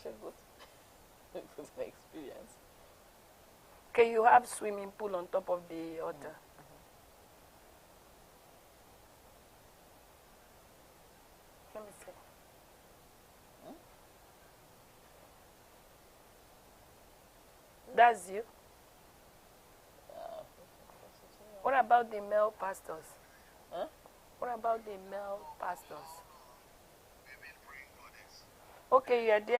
a good experience. Okay, you have swimming pool on top of the altar. Let me see. That's you. What about the male pastors? Huh? What about the male pastors? Okay, you are there.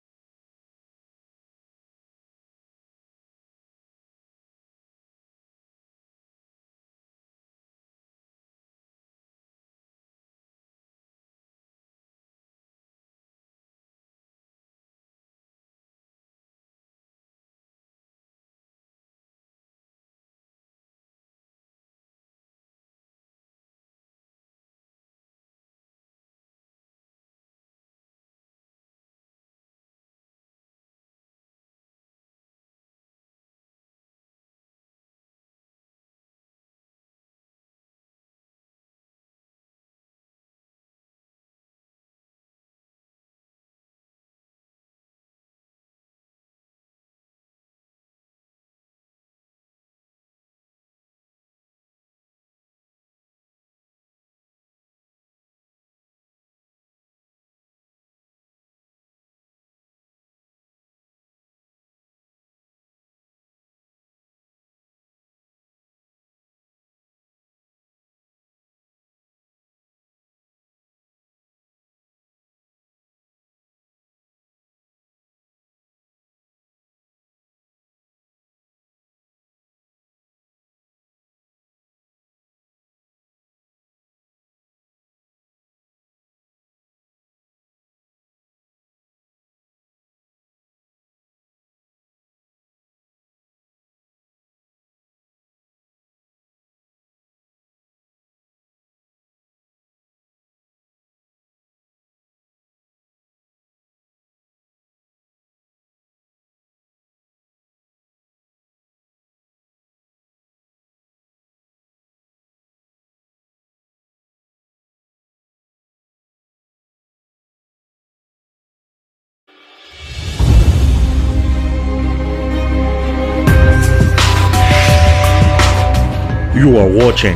You are watching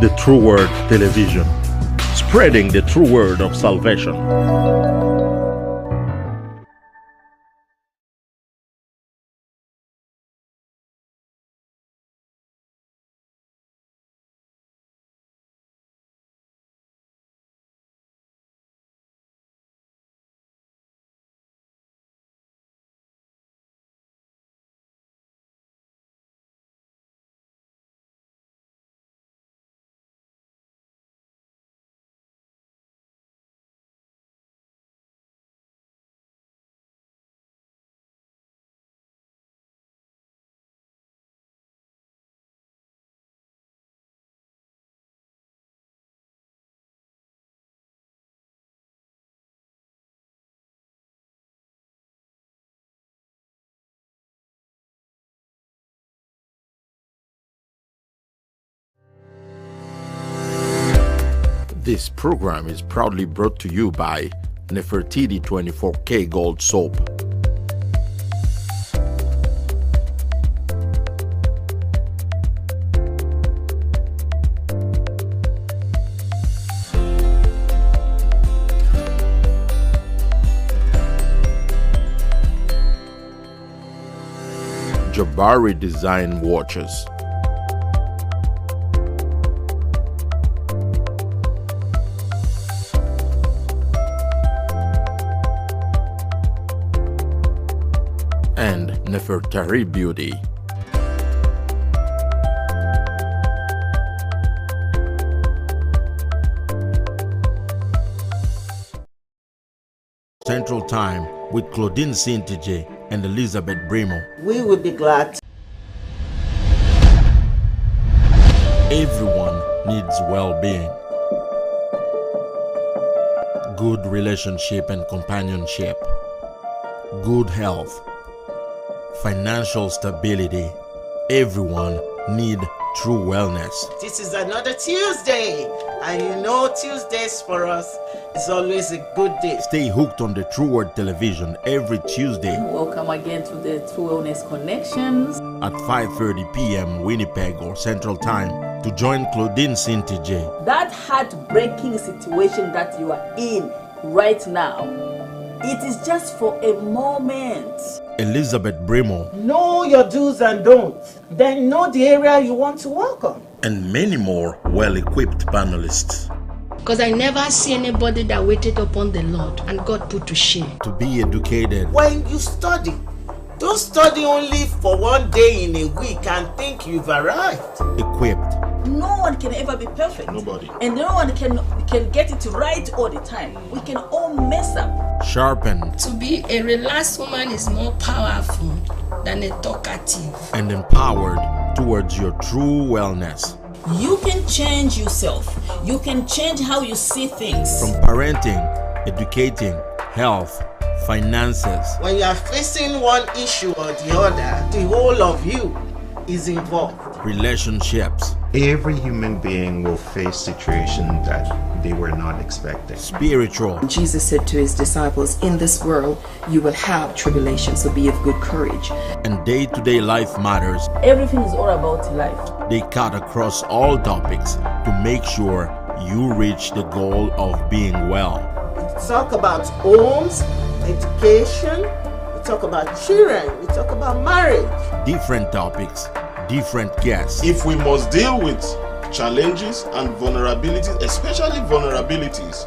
the True Word Television, spreading the true word of salvation. This program is proudly brought to you by Nefertiti 24K Gold Soap. Jabari Design Watches. And Nefertari Beauty. Central Time with Claudine Sintije and Elizabeth Bremo. We will be glad. Everyone needs well-being, good relationship and companionship, good health, financial stability. Everyone need true wellness. This is another Tuesday, and you know Tuesdays for us is always a good day. Stay hooked on the True Word Television every Tuesday Welcome again to the True Wellness Connections. at 5:30 p.m. Winnipeg or Central Time to join Claudine Sintije, That heartbreaking situation that you are in right now, it is just for a moment. Elizabeth Bremo, Know your do's and don'ts, then know the area you want to work on. and many more well-equipped panelists Because I never see anybody that waited upon the Lord and God put to shame. to be educated, When you study, don't study only for one day in a week and think you've arrived. equipped, No one can ever be perfect. Nobody. And no one can get it right all the time. We can all mess up. sharpened, To be a relaxed woman is more powerful than a talkative. and empowered towards your true wellness. You can change yourself. You can change how you see things. From parenting, educating, health, finances, When you are facing one issue or the other, the whole of you is involved. relationships, Every human being will face situations that they were not expecting. spiritual, Jesus said to his disciples, in this world you will have tribulation, so be of good courage. and day-to-day life matters. Everything is all about life. They cut across all topics to make sure you reach the goal of being well. We talk about homes, education, we talk about children, we talk about marriage. Different topics, different guests. If we must deal with challenges and vulnerabilities, especially vulnerabilities,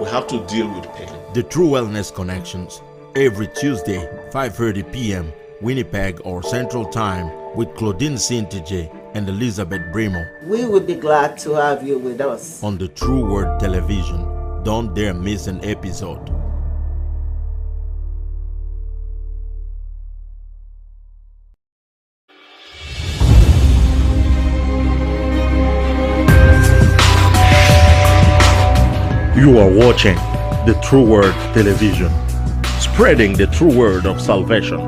we have to deal with pain. The True Wellness Connections, every Tuesday, 5:30 p.m. Winnipeg or Central Time with Claudine Sintije and Elizabeth Bremo We would be glad to have you with us. on the True Word Television. Don't dare miss an episode. You are watching the True Word Television, spreading the true word of salvation.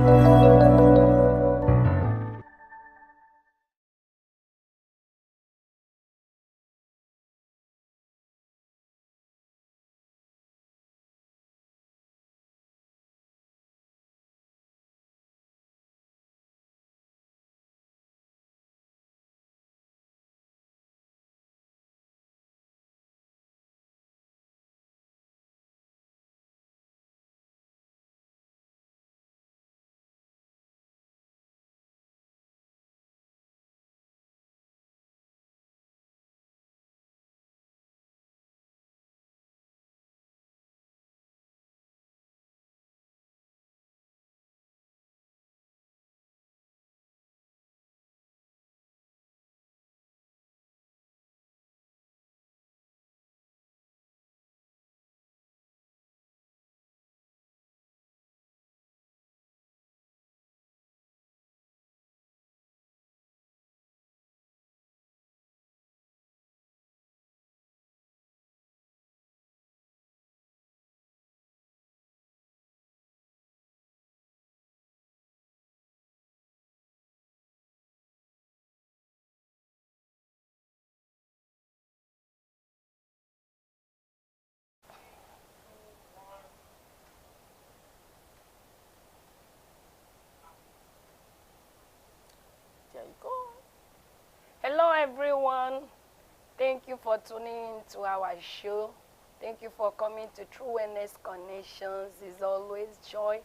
There you go. Hello, everyone. Thank you for tuning in to our show. Thank you for coming to True Wellness Connections. It's always joy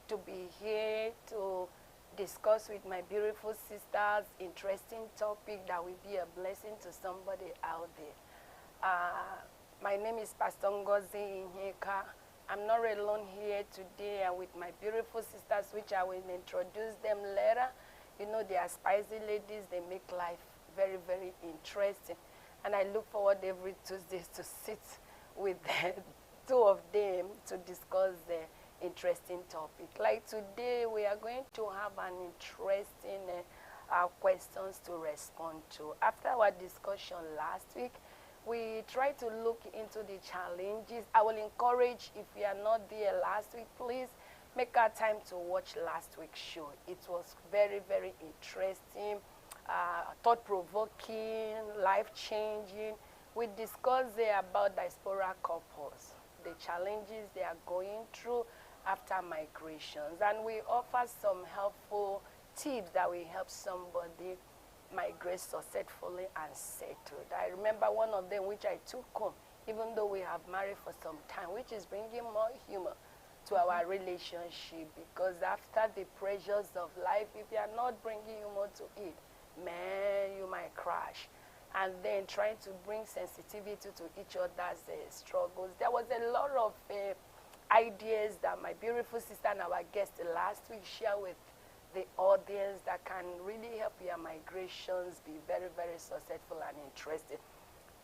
to be here to discuss with my beautiful sisters interesting topic that will be a blessing to somebody out there. My name is Pastor Ngozi Inyeka. I'm not alone here today and with my beautiful sisters, which I will introduce them later. You know, they are spicy ladies. They make life very, very interesting. And I look forward every Tuesday to sit with the two of them to discuss the interesting topic. Like today, we are going to have an interesting questions to respond to. After our discussion last week, we tried to look into the challenges. I will encourage, if you are not there last week, please make our time to watch last week's show. It was very, very interesting. thought-provoking, life-changing. We discuss there about diaspora couples, the challenges they are going through after migrations, and we offer some helpful tips that will help somebody migrate successfully and settled. I remember one of them which I took home, even though we have married for some time, which is bringing more humor to our relationship, because after the pressures of life, if you are not bringing humor to it, man, you might crash. And then trying to bring sensitivity to each other's struggles. There was a lot of ideas that my beautiful sister and our guest last week shared with the audience that can really help your migrations be very, very successful and interesting.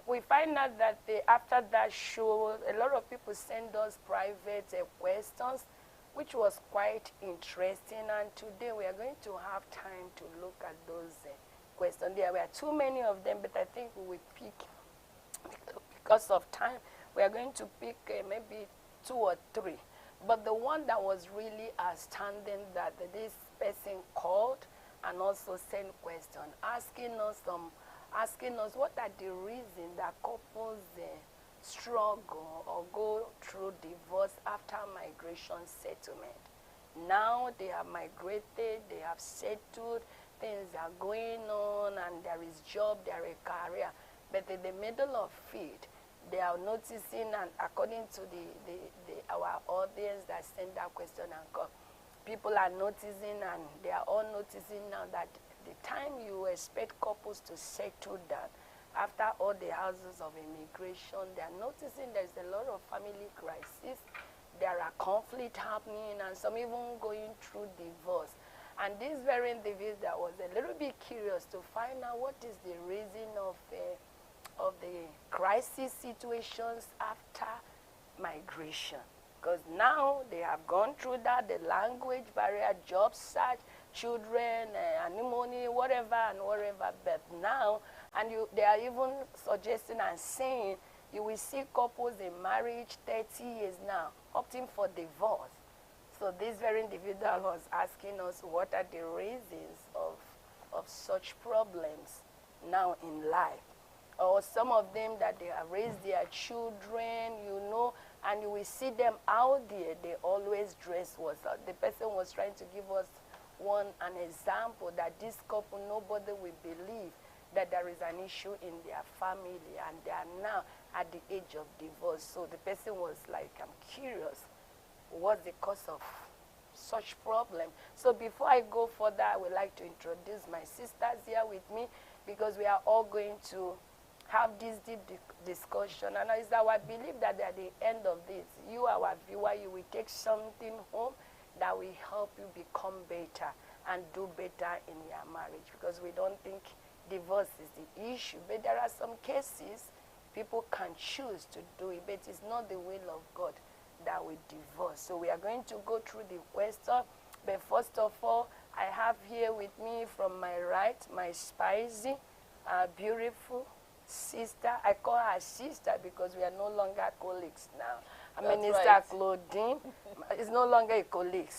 We find out that after that show, a lot of people send us private questions, which was quite interesting. And today we are going to have time to look at those questions. There were too many of them, but I think we will pick, because of time, we are going to pick maybe 2 or 3. But the one that was really outstanding, that this person called and also sent questions, asking us what are the reasons that couples struggle or go through divorce after migration settlement. Now they have migrated, they have settled, things are going on, and there is job, there is career. But in the middle of it, they are noticing, and according to our audience that sent that question and call, people are noticing, and they are all noticing now that the time you expect couples to settle down after all the houses of immigration, they are noticing there's a lot of family crisis, there are conflict happening, and some even going through divorce. And this very individual was a little bit curious to find out what is the reason of the crisis situations after migration. Because now they have gone through that, the language barrier, job search, children, anemone, whatever and whatever. But now, and they are even suggesting and saying, you will see couples in marriage 30 years now, opting for divorce. So this very individual was asking us what are the reasons of such problems now in life. Or some of them that they have raised their children, and you will see them out there, they always dress was. The person was trying to give us an example that this couple, nobody will believe that there is an issue in their family, and they are now at the age of divorce. So the person was like, I'm curious, what's the cause of such problem? So before I go further, I would like to introduce my sisters here with me, because we are all going to have this deep discussion. And it's our belief that at the end of this, you, our viewer, you will take something home that will help you become better and do better in your marriage. Because we don't think divorce is the issue, but there are some cases people can choose to do it, but it's not the will of God that we divorce. So we are going to go through the question. But first of all, I have here with me from my right, my spicy, beautiful sister. I call her sister because we are no longer colleagues now. Minister right. Claudine is no longer a colleague.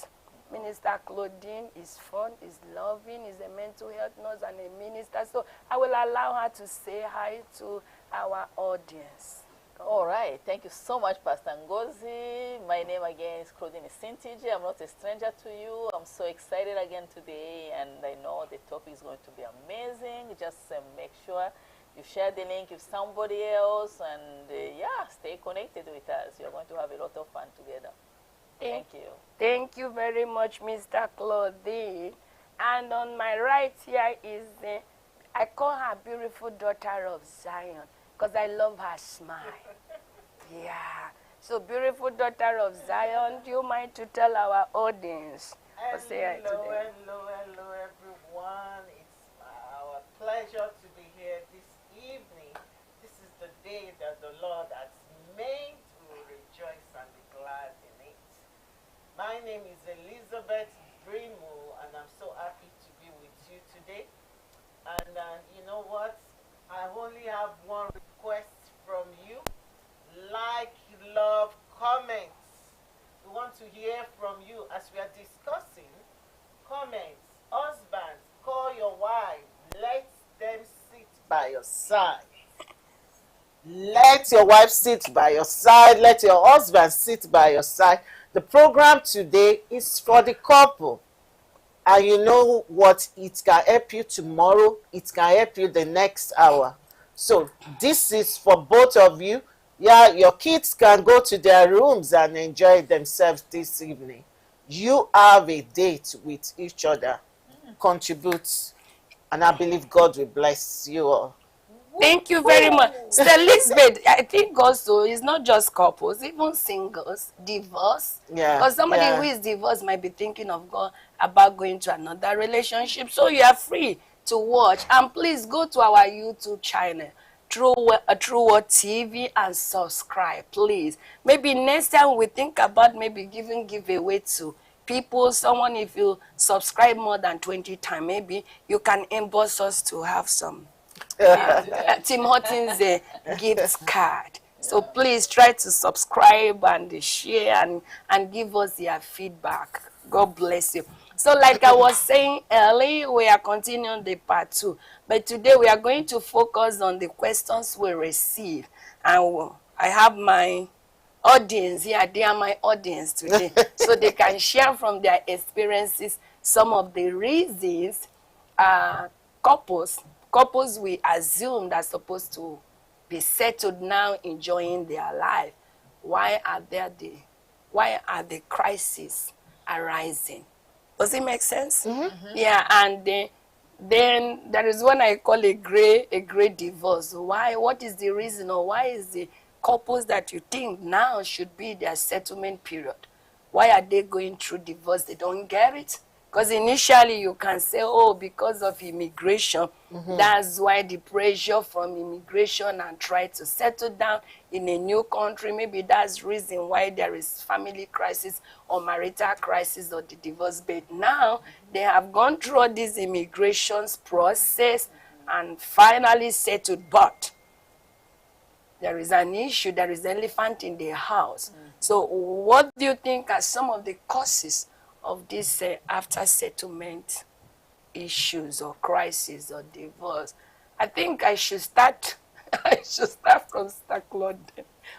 Minister Claudine is fun, is loving, is a mental health nurse and a minister. So I will allow her to say hi to our audience. All right. Thank you so much, Pastor Ngozi. My name again is Claudine Sintiji. I'm not a stranger to you. I'm so excited again today, and I know the topic is going to be amazing. Just make sure you share the link with somebody else, and yeah, stay connected with us. You're going to have a lot of fun together. Thank you. Thank you very much, Mr. Claudine. And on my right here is, I call her beautiful daughter of Zion, because I love her smile. Yeah. So, beautiful daughter of Zion, do you mind to tell our audience? Hello, everyone. It's our pleasure to be here this evening. This is the day that the Lord has made. We will rejoice and be glad in it. My name is Elizabeth Brimo, and I'm so happy to be with you today. And you know what? I only have one request from you. Like, love, comments. We want to hear from you as we are discussing. Comments. Husbands, call your wife. Let by your side. Let your wife sit by your side. Let your husband sit by your side. The program today is for the couple. And you know what? It can help you tomorrow. It can help you the next hour. So this is for both of you. Yeah, your kids can go to their rooms and enjoy themselves this evening. You have a date with each other. Contribute. And I believe God will bless you all. Thank you very much. Sister Elizabeth, I think also it's not just couples, even singles, divorce. Yeah. Because somebody who is divorced might be thinking of about going to another relationship. So you are free to watch. And please go to our YouTube channel, True Word TV, and subscribe, please. Maybe next time we think about maybe giving giveaway to people. Someone, if you subscribe more than 20 times, maybe you can inbox us to have some Tim Hortons gift card. So please try to subscribe and share and give us your feedback. God bless you. So like I was saying earlier, we are continuing the part 2. But today we are going to focus on the questions we receive. And I have my audience here. They are my audience today. So they can share from their experiences some of the reasons couples we assume are supposed to be settled now, enjoying their life. Why are the crises arising? Does it make sense? Yeah, and then there is one I call a gray divorce. Why? What is the reason, or why is the couples that you think now should be their settlement period? Why are they going through divorce? They don't get it. Because initially you can say, oh, because of immigration, that's why the pressure from immigration and try to settle down in a new country. Maybe that's the reason why there is family crisis or marital crisis or the divorce. But now they have gone through all this immigration process and finally settled. But there is an issue, there is an elephant in the house. So what do you think are some of the causes of this after settlement issues or crisis or divorce? I think I should start. I should start from Sister Claude.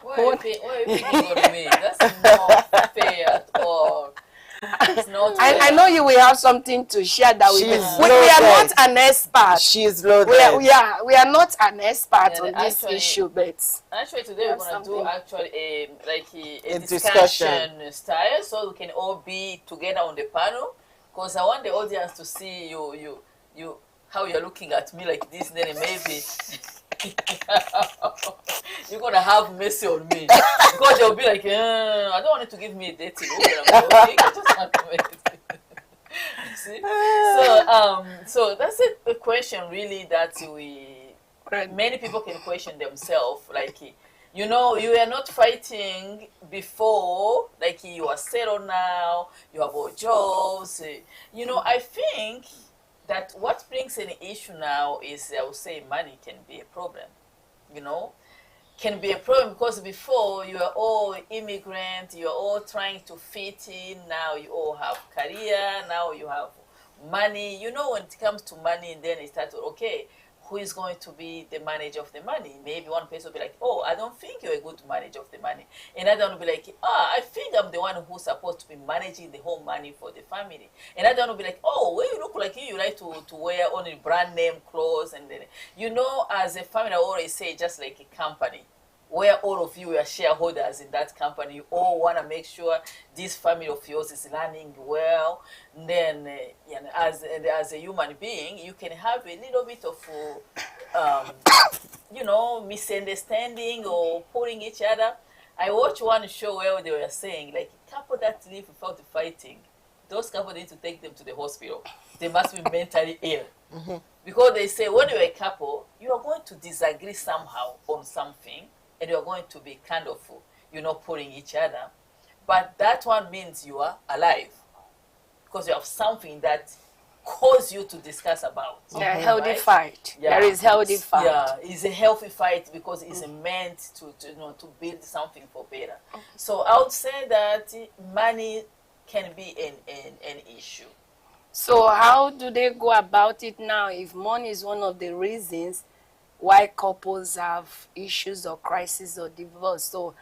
Why are you picking on me? That's not fair at all. It's not I know you will have something to share that we are not an expert. She's loaded. We are not an expert on this issue, but actually today we're gonna do a discussion style, so we can all be together on the panel. Because I want the audience to see you how you're looking at me like this. Then maybe you're gonna have mercy on me, because they'll be like, I don't want it to give me a dating. Okay, just want to make it. See? So that's a question really that many people can question themselves. Like, you are not fighting before, like you are settled now, you have all jobs. I think that what brings an issue now is, I would say, money can be a problem. Can be a problem because before you are all immigrants, you are all trying to fit in. Now you all have career, now you have money. When it comes to money, then it starts, okay, who is going to be the manager of the money? Maybe one person will be like, oh, I don't think you're a good manager of the money. Another one will be like, I think I'm the one who's supposed to be managing the whole money for the family. Another one will be like, oh, well, you look like you like to wear only brand name clothes. And then, as a family, I always say, just like a company, where all of you are shareholders in that company, you all want to make sure this family of yours is running well. And then, as a human being, you can have a little bit of, misunderstanding or pulling each other. I watched one show where they were saying, like, a couple that live without fighting, those couples need to take them to the hospital. They must be mentally ill. Because they say, when you're a couple, you are going to disagree somehow on something, and you're going to be kind of, pulling each other. But that one means you are alive, because you have something that cause you to discuss about. Yeah, healthy fight. Yeah. There is healthy fight. Yeah, it's a healthy fight because it's meant to build something for better. So I would say that money can be an issue. So how do they go about it now if money is one of the reasons why couples have issues or crisis or divorce. So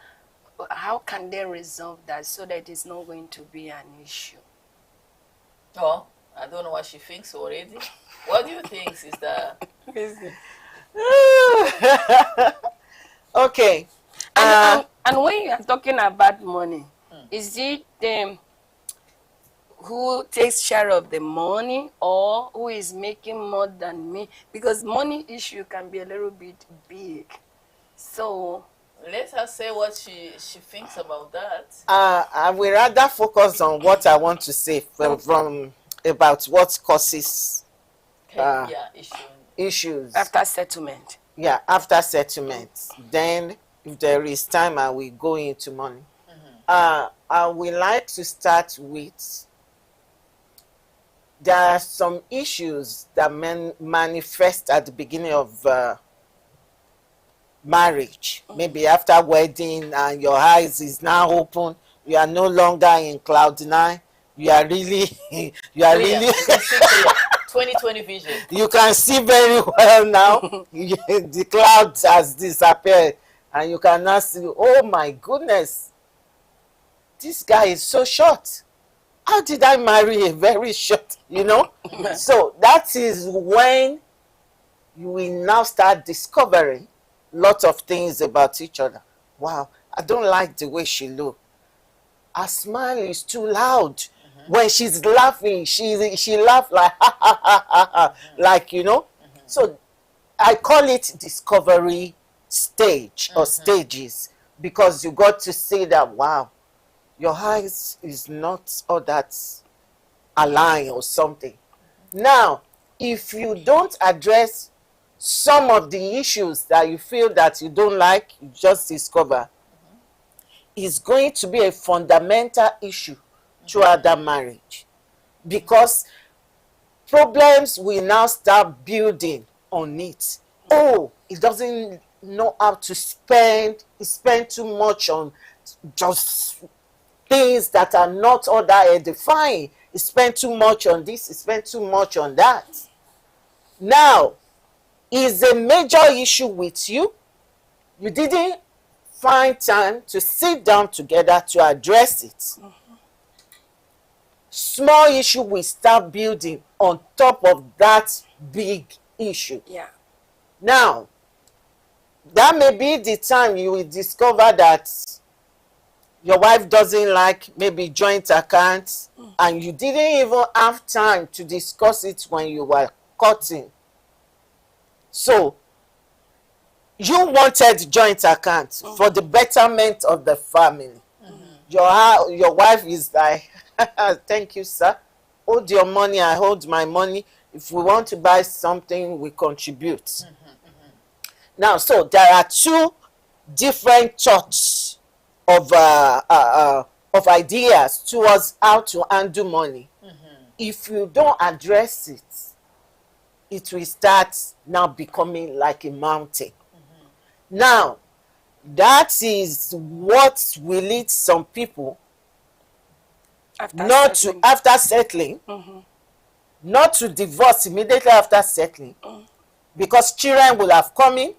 how can they resolve that so that it's not going to be an issue? Oh, I don't know what she thinks already. What do you think, sister? Okay. And when you are talking about money, is it who takes care of the money or who is making more than me? Because money issue can be a little bit big. So let her say what she thinks about that. I will rather focus on what I want to say from about what causes issues after settlement. Yeah, after settlement. Then if there is time, I will go into money. I would like to start with, there are some issues that manifest at the beginning of marriage. Maybe after wedding and your eyes is now open, you are no longer in cloud nine. You are really, you are really 2020 vision. You can see very well now. The cloud has disappeared, and you can now see. Oh my goodness, this guy is so short. How did I marry a very short? You know. So that is when you will now start discovering lots of things about each other. Wow, I don't like the way she looks. Her smile is too loud. When she's laughing, she laughs like ha ha ha ha ha, like, you know. So I call it discovery stage or stages, because you got to see that, wow, your eyes is not all that aligned or something. Now, if you don't address some of the issues that you feel that you don't like, you just discover, is going to be a fundamental issue throughout that marriage, because problems will now start building on it. Oh, it doesn't know how to spend. It spends too much on just things that are not all that edifying. It spends too much on this. It spends too much on that. Now, is a major issue with you. You didn't find time to sit down together to address it. Small issue will start building on top of that big issue. Yeah. Now, that may be the time you will discover that your wife doesn't like maybe joint accounts, and you didn't even have time to discuss it when you were cutting. So, you wanted joint accounts for the betterment of the family. Your wife is like, thank you, sir. Hold your money, I hold my money. If we want to buy something, we contribute. Now, so there are two different thoughts of ideas towards how to handle money. If you don't address it, it will start now becoming like a mountain. Now, that is what will lead some people after settling, not to divorce immediately after settling, because children will have come in,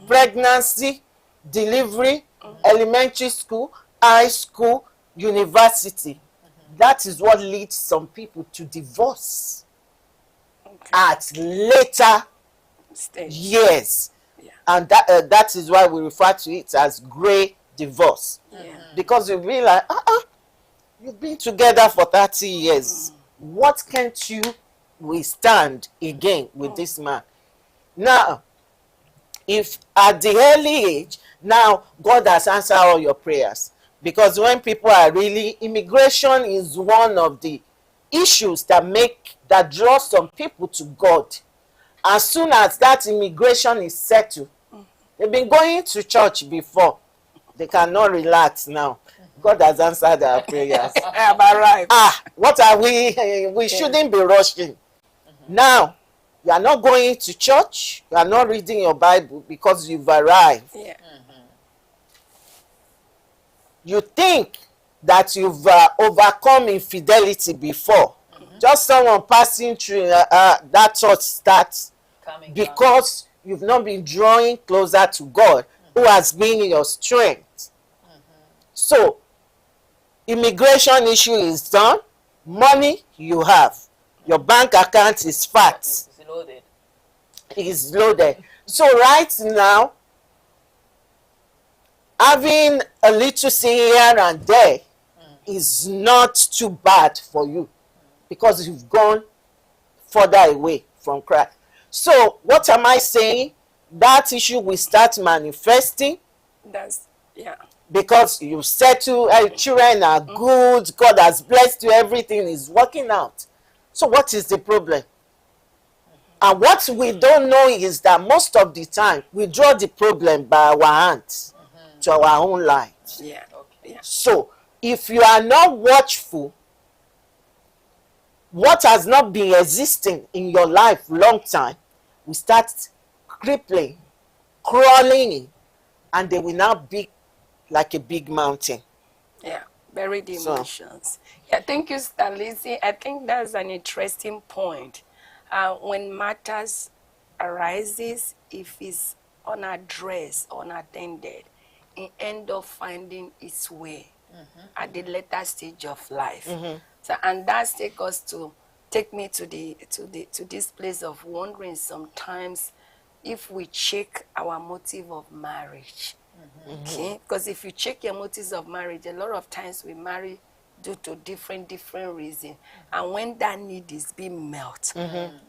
pregnancy, delivery, elementary school, high school, university. That is what leads some people to divorce at later years. And that is why we refer to it as gray divorce. Because you be like, you've been together for 30 years. What can't you withstand again with this man? Now, if at the early age, now God has answered all your prayers. Because when people are really, immigration is one of the issues that draw some people to God. As soon as that immigration is settled, they've been going to church before. They cannot relax now. God has answered our prayers. What are we? We shouldn't be rushing. Now, you are not going to church. You are not reading your Bible because you've arrived. You think that you've overcome infidelity before. Just someone passing through that thought starts because you've not been drawing closer to God, who has been your strength. So, immigration issue is done. Money you have. Your bank account is fat. It's loaded. Is loaded. So right now, having a little thing here and there is not too bad for you, because you've gone further away from Christ. So what am I saying? That issue will start manifesting. That's, yeah. Because you settle, children are good, God has blessed you, everything is working out. So what is the problem? And what we don't know is that most of the time we draw the problem by our hands to our own lives. Yeah. Okay. Yeah. So if you are not watchful, what has not been existing in your life long time will start crippling, crawling in, and they will now be like a big mountain. Yeah, buried emotions. Yeah, thank you, Sister Lizzie. I think that's an interesting point. When matters arises, if it's unaddressed, unattended, it end up finding its way at the later stage of life. So, and that's take me to this place of wondering sometimes if we check our motive of marriage. Okay, because if you check your motives of marriage, a lot of times we marry due to different reasons, and when that need is being met,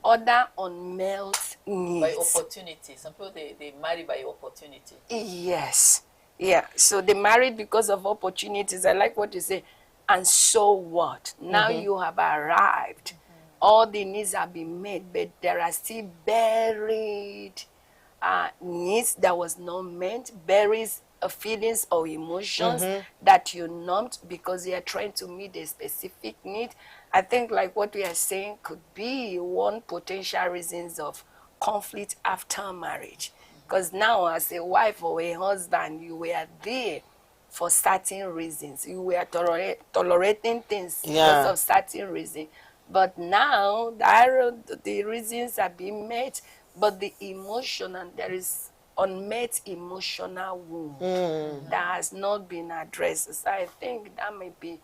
other unmet needs By opportunity. Some people they marry by opportunity. Yes, yeah. So they married because of opportunities. I like what you say. And so what? Now you have arrived. All the needs have been met, but there are still buried needs that was not met, buries feelings or emotions that you numbed because you are trying to meet a specific need. I think like what we are saying could be one potential reasons of conflict after marriage. Because now as a wife or a husband, you were there for certain reasons. You were tolerating things because of certain reasons. But now the reasons are being met, but the emotion, and there is unmet emotional wound that has not been addressed. So I think that may be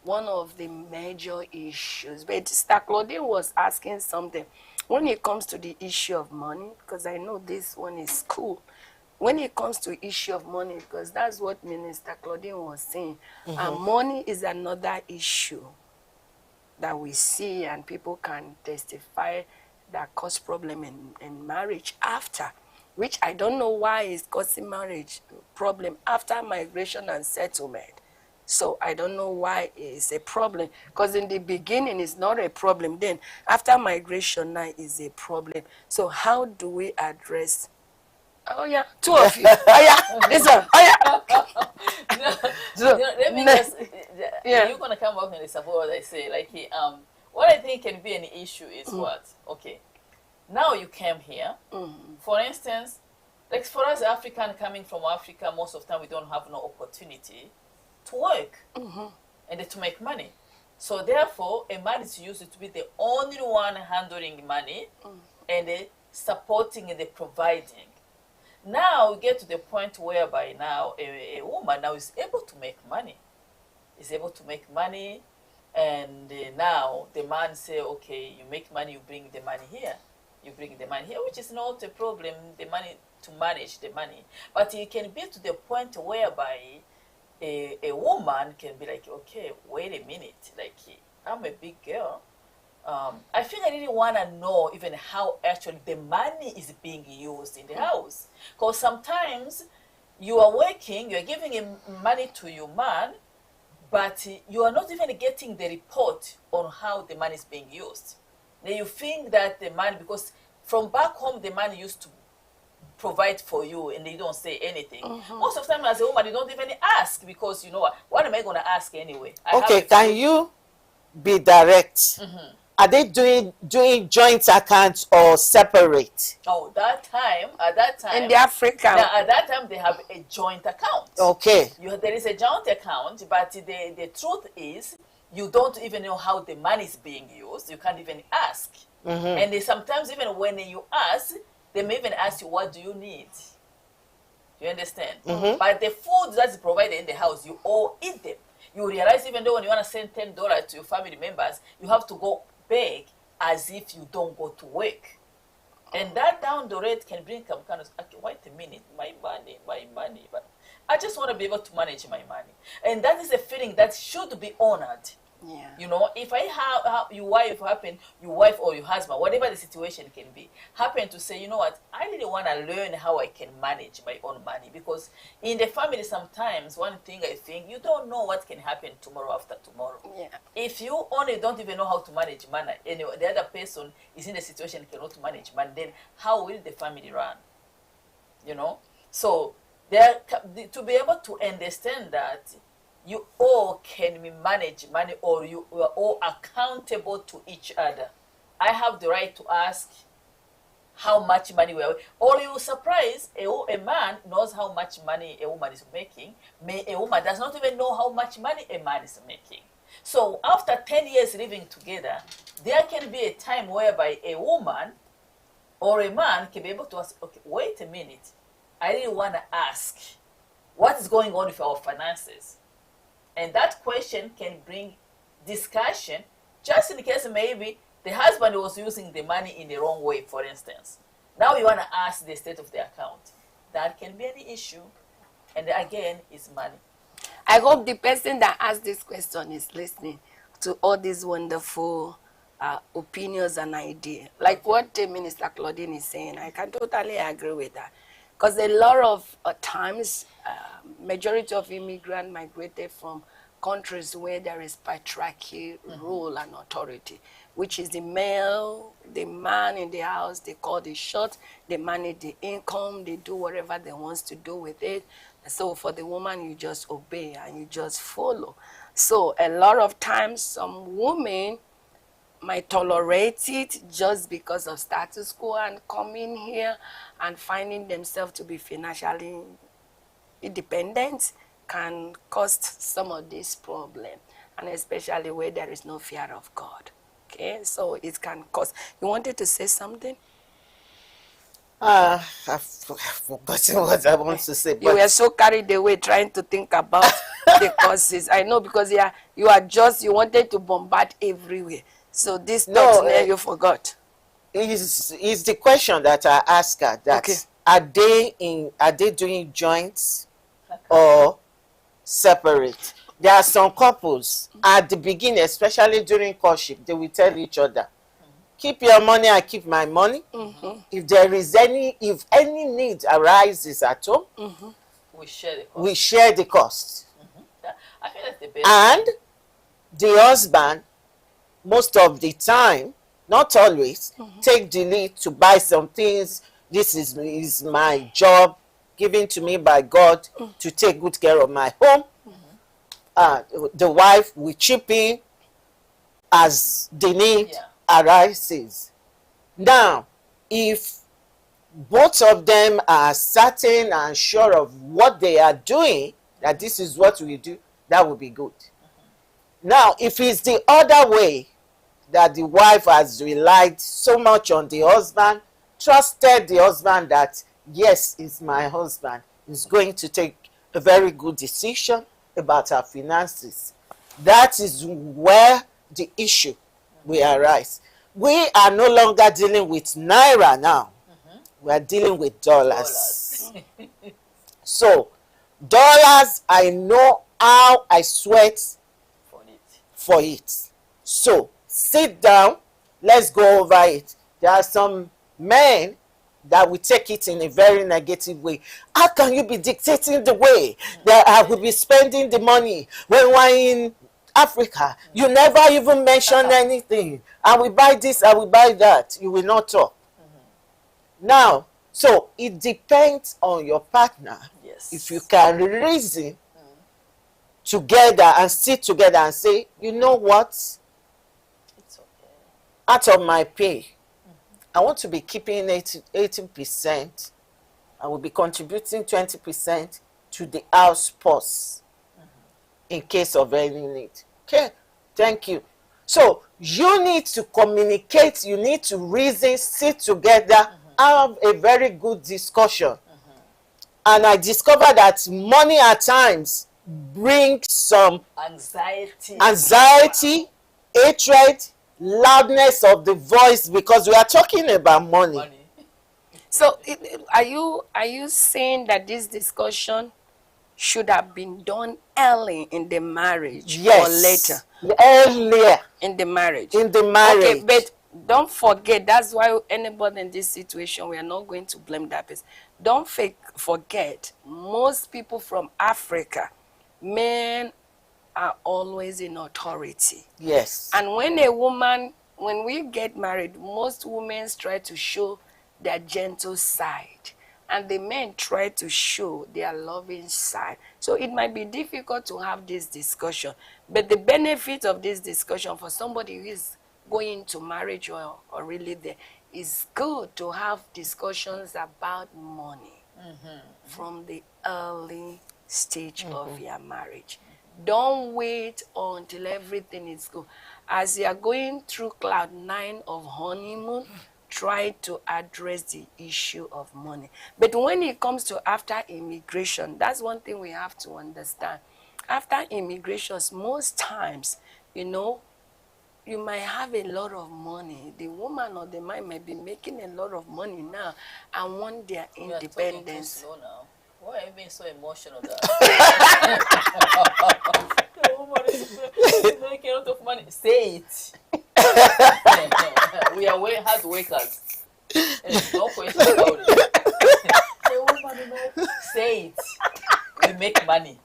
one of the major issues. But Sister Claudine was asking something. When it comes to the issue of money, because I know this one is cool. When it comes to issue of money, because that's what Minister Claudine was saying, money is another issue that we see and people can testify that cause problem in marriage after, which I don't know why is causing marriage problem after migration and settlement. So I don't know why it's a problem, because in the beginning it's not a problem. Then after migration now is a problem. So how do we address? Oh yeah, two of you. Oh yeah, this one. Oh yeah. Let me just. You're gonna come back and support what I say. Like what I think can be an issue is what? Okay, now you came here. For instance, like for us African coming from Africa, most of the time we don't have no opportunity to work and to make money. So therefore, a man is used to be the only one handling money and supporting and providing. Now we get to the point whereby now a woman now is able to make money. Is able to make money, and now the man say, okay, you make money, you bring the money here. You bring the money here, which is not a problem, the money to manage the money. But it can be to the point whereby a woman can be like, okay, wait a minute, like I'm a big girl. I think I really want to know even how actually the money is being used in the house. Because sometimes you are working, you are giving money to your man, but you are not even getting the report on how the money is being used. Then you think that the man, because from back home the man used to provide for you and they don't say anything. Most of the time as a woman, you don't even ask, because you know what am I going to ask anyway? Okay, can you be direct? Are they doing joint accounts or separate? Oh, at that time. In the African. Now, at that time, they have a joint account. Okay. There is a joint account, but the truth is, you don't even know how the money is being used. You can't even ask. And sometimes even when you ask, They may even ask you, what do you need? You understand? But the food that's provided in the house, you all eat them. You realize even though when you want to send $10 to your family members, you have to go beg as if you don't go to work. And that down the road can bring some kind of, okay, wait a minute, my money. But I just want to be able to manage my money. And that is a feeling that should be honored. Yeah. You know, if I have your wife or your husband, whatever the situation can be, happen to say, you know what, I really want to learn how I can manage my own money. Because in the family, sometimes one thing I think, you don't know what can happen tomorrow after tomorrow. Yeah. If you only don't even know how to manage money, anyway, the other person is in a situation cannot manage money, then how will the family run? You know? So to be able to understand that you all can manage money, or you are all accountable to each other. I have the right to ask how much money we are, or you surprise a man knows how much money a woman is making. A woman does not even know how much money a man is making. So after 10 years living together, there can be a time whereby a woman or a man can be able to ask, okay, wait a minute, I really want to ask, what is going on with our finances? And that question can bring discussion, just in case maybe the husband was using the money in the wrong way, for instance. Now you want to ask the state of the account. That can be any issue. And again, it's money. I hope the person that asked this question is listening to all these wonderful opinions and ideas. Like what Minister Claudine is saying, I can totally agree with that. Because a lot of times, majority of immigrants migrated from countries where there is patriarchy rule and authority, which is the man in the house, they call the shots, they manage the income, they do whatever they want to do with it. So for the woman, you just obey and you just follow. So a lot of times, some women might tolerate it just because of status quo and coming here and finding themselves to be financially independent can cause some of this problem, and especially where there is no fear of God. Okay, so it can cause. You wanted to say something? I've forgotten what I want to say. You were so carried away trying to think about the causes. I know, because you wanted to bombard everywhere. So this you forgot. Is the question that I asked her that okay. Are they doing joints or separate? There are some couples at the beginning, especially during courtship, they will tell each other, keep your money, I keep my money. If any need arises at home, we share the cost. I feel that's the best. And the husband, most of the time, not always, take the lead to buy some things. This is my job given to me by God to take good care of my home. The wife will chip in as the need arises. Now, if both of them are certain and sure of what they are doing, that this is what we do, that would be good. Now, if it's the other way, that the wife has relied so much on the husband, trusted the husband that, yes, it's my husband, is going to take a very good decision about our finances, that is where the issue will arise. We are no longer dealing with naira now. We are dealing with dollars. So, dollars, I know how I sweat for it. So, sit down, let's go over it. There are some men that will take it in a very negative way. How can you be dictating the way that I will be spending the money when we're in Africa? You never even mention anything. I will buy this, I will buy that. You will not talk. Now, so it depends on your partner. Yes. If you can reason together and sit together and say, you know what? It's okay. Out of my pay, I want to be keeping 18%. I will be contributing 20% to the house purse in case of any need. Okay, thank you. So you need to communicate, you need to reason, sit together have a very good discussion. And I discovered that money at times brings some anxiety, hatred, loudness of the voice, because we are talking about money. So are you saying that this discussion should have been done early in the marriage or later? Earlier in the marriage. In the marriage. Okay, but don't forget, that's why anybody in this situation, we are not going to blame that person. Don't forget, most people from Africa, men are always in authority. Yes. And when we get married, most women try to show their gentle side, and the men try to show their loving side. So it might be difficult to have this discussion, but the benefit of this discussion for somebody who is going to marriage or really there is good to have discussions about money from the early stage of your marriage. Don't wait until everything is good. As you are going through cloud 9 of honeymoon, try to address the issue of money. But when it comes to after immigration, that's one thing we have to understand. After immigrations, most times, you might have a lot of money. The woman or the man might be making a lot of money now and want their independence. Why are you being so emotional? The woman is making a lot of money. Say it. We are hard workers. There's no question about it. The woman, say it. We make money.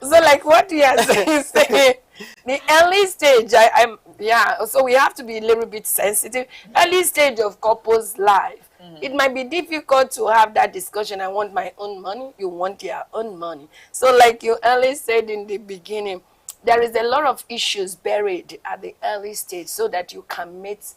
So like what you are saying, the early stage, so we have to be a little bit sensitive. Early stage of couple's life, it might be difficult to have that discussion. I want my own money, you want your own money. So like you early said in the beginning, there is a lot of issues buried at the early stage so that you can meet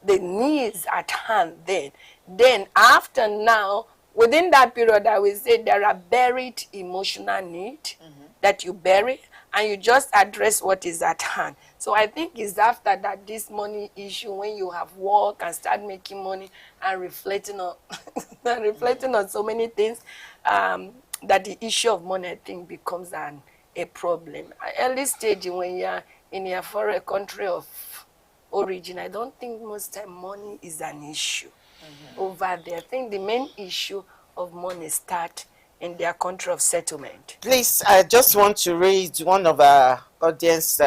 the needs at hand then. Then after now, within that period, I will say there are buried emotional needs that you bury, and you just address what is at hand. So I think it's after that, this money issue, when you have work and start making money and reflecting on so many things, that the issue of money, I think, becomes a problem. At early stage, when you're in your foreign country of origin, I don't think most time money is an issue over there. I think the main issue of money start in their country of settlement. Please, I just want to read one of our audience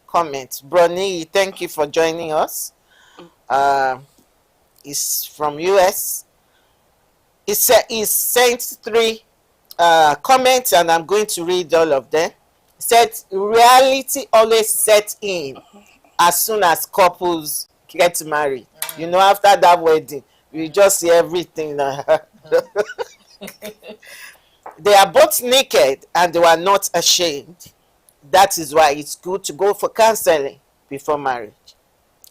comments. Bronny, thank you for joining us. He's from US. He sent 3 comments, and I'm going to read all of them. He said, reality always sets in as soon as couples get married. After that wedding, you just see everything. They are both naked and they were not ashamed. That is why it's good to go for counseling before marriage.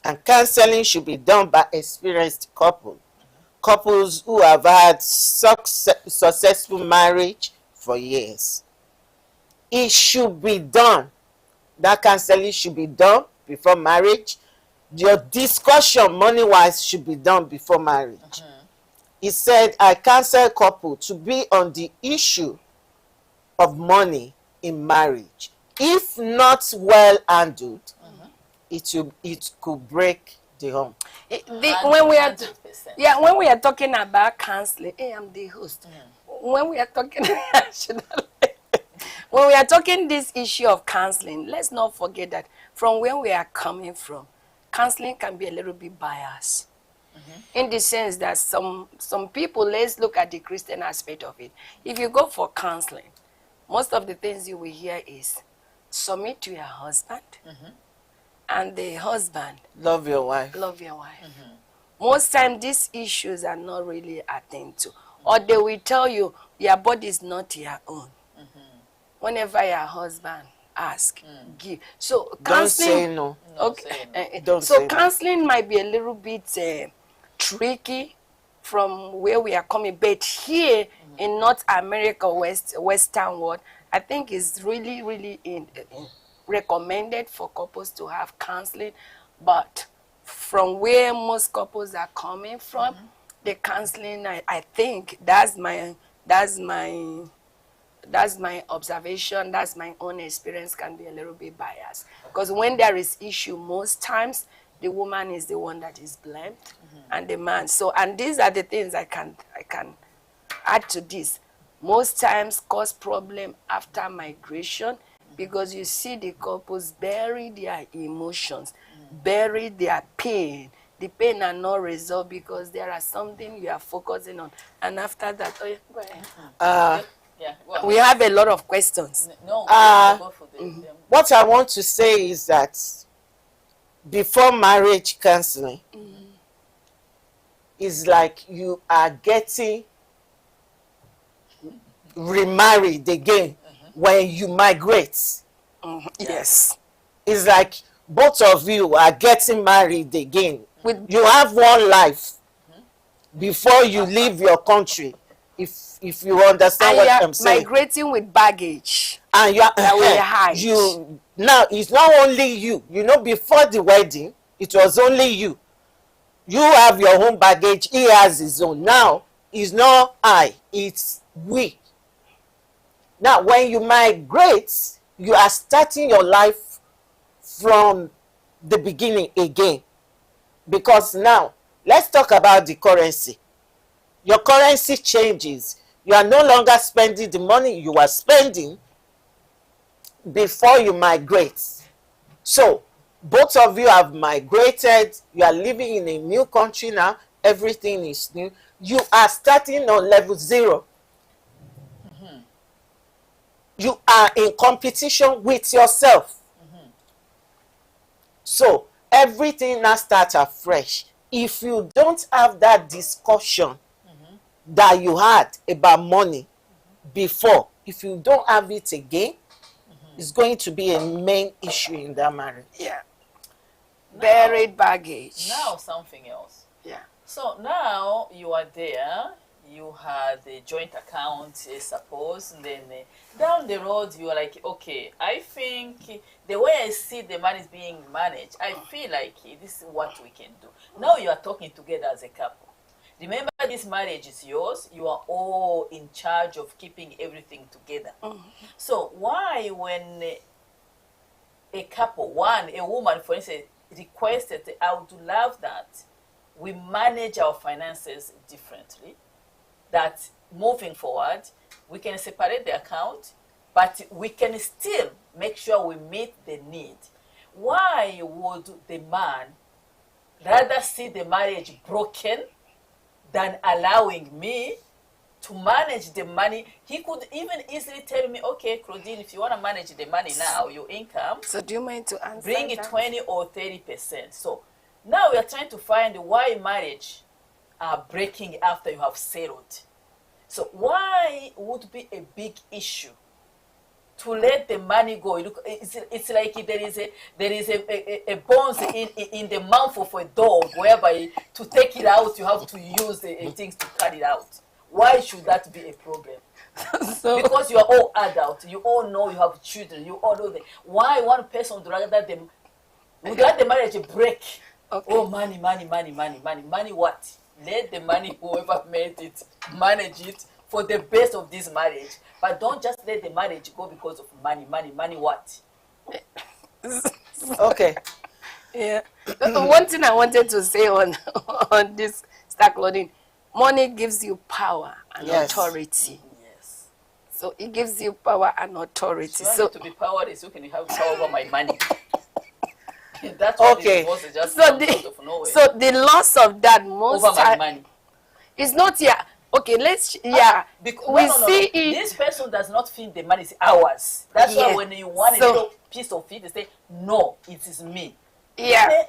And counseling should be done by experienced couples who have had successful marriage for years. It should be done. That counseling should be done before marriage. Your discussion money-wise should be done before marriage. He said, I counsel couple to be on the issue of money in marriage. If not well handled, it could break the home. When we are talking about counseling, I'm the host. When we are talking, when we are talking this issue of counseling, let's not forget that from where we are coming from, counseling can be a little bit biased. In the sense that some people, let's look at the Christian aspect of it. If you go for counseling, most of the things you will hear is submit to your husband, and the husband love your wife. Most times these issues are not really attended to, or they will tell you your body is not your own. Whenever your husband ask, give. So counseling, don't say no. Okay. Don't so say counseling might be a little bit tricky from where we are coming, but here in North America, Western world, I think it's really, really recommended for couples to have counseling. But from where most couples are coming from, the counseling, I think that's my observation, that's my own experience, can be a little bit biased. Because when there is issue, most times the woman is the one that is blamed, and the man. So, and these are the things I can add to this. Most times cause problem after migration, because you see the couples bury their emotions, bury their pain. The pain are not resolved because there are something you are focusing on. And after that, go ahead. We have a lot of questions. What I want to say is that before marriage counseling, is like you are getting remarried again when you migrate. Yes. It's like both of you are getting married again. You have one life before you leave your country. If you understand what I'm saying. Migrating with baggage. And you now it's not only you. You know, before the wedding, it was only you. You have your own baggage. He has his own. Now it's not I. It's we. Now, when you migrate, you are starting your life from the beginning again. Because now, let's talk about the currency. Your currency changes. You are no longer spending the money you were spending before you migrate. So, both of you have migrated. You are living in a new country now. Everything is new. You are starting on level 0. You are in competition with yourself. So, everything now starts afresh. If you don't have that discussion that you had about money before, if you don't have it again, it's going to be a main issue in that marriage. Yeah. Buried baggage. Now something else. Yeah. So now you are there, you had a joint account, suppose, and then down the road you are like, okay, I think the way I see the money is being managed, I feel like this is what we can do. Now you are talking together as a couple. Remember, this marriage is yours. You are all in charge of keeping everything together. So why when a couple, a woman, for instance, requested, I would love that we manage our finances differently, that moving forward, we can separate the account, but we can still make sure we meet the need. Why would the man rather see the marriage broken than allowing me to manage the money? He could even easily tell me, okay, Claudine, if you want to manage the money now, your income, so do you mind to answer bring it that? 20 or 30%. So now we are trying to find why marriage are breaking after you have settled. So why would be a big issue to let the money go? Look, it's like there is a bones in the mouth of a dog, whereby to take it out you have to use the things to cut it out. Why should that be a problem? Because you are all adults, you all know you have children, you all know that. Why one person would rather the marriage break? Okay. Oh, money, what? Let the money, whoever made it, manage it for the best of this marriage. But don't just let the marriage go because of money, what? Okay. Yeah. One thing I wanted to say on this, Star Claudine, money gives you power and authority. Yes. So it gives you power and authority. So to be powerless, you can have power over my money. That's what Okay. it was, just So the loss of that most over my time money. is not okay, let's see it. This person does not feel the money is ours. That's why when you want a little piece of it, they say, no, it is me. Yeah.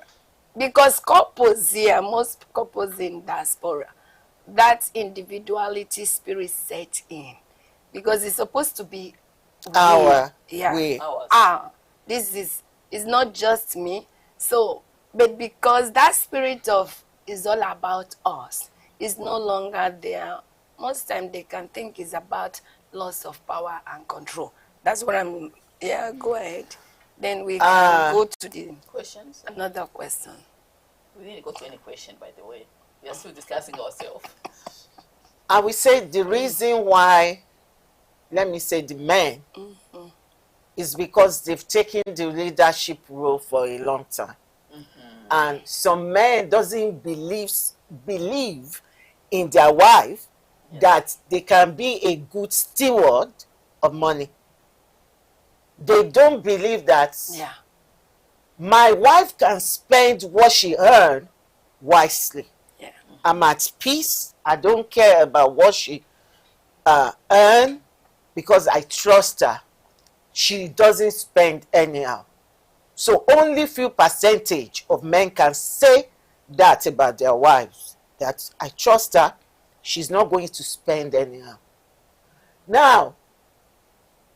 Because couples here, most couples in diaspora, that individuality spirit set in. Because it's supposed to be Our way. Ours. This is not just me. So, but because that spirit of is all about us, is no longer there. Most time they can think it's about loss of power and control. That's what I'm. Yeah, go ahead. Then we can go to the Questions? another question. We didn't go to any question, by the way. We are still discussing ourselves. I will say the reason why, let me say the men, is because they've taken the leadership role for a long time. And some men doesn't believe in their wife that they can be a good steward of money. They don't believe that my wife can spend what she earned wisely. I'm at peace. I don't care about what she earn because I trust her. She doesn't spend anyhow. So only few percentage of men can say that about their wives, that I trust her, she's not going to spend anyhow. Now,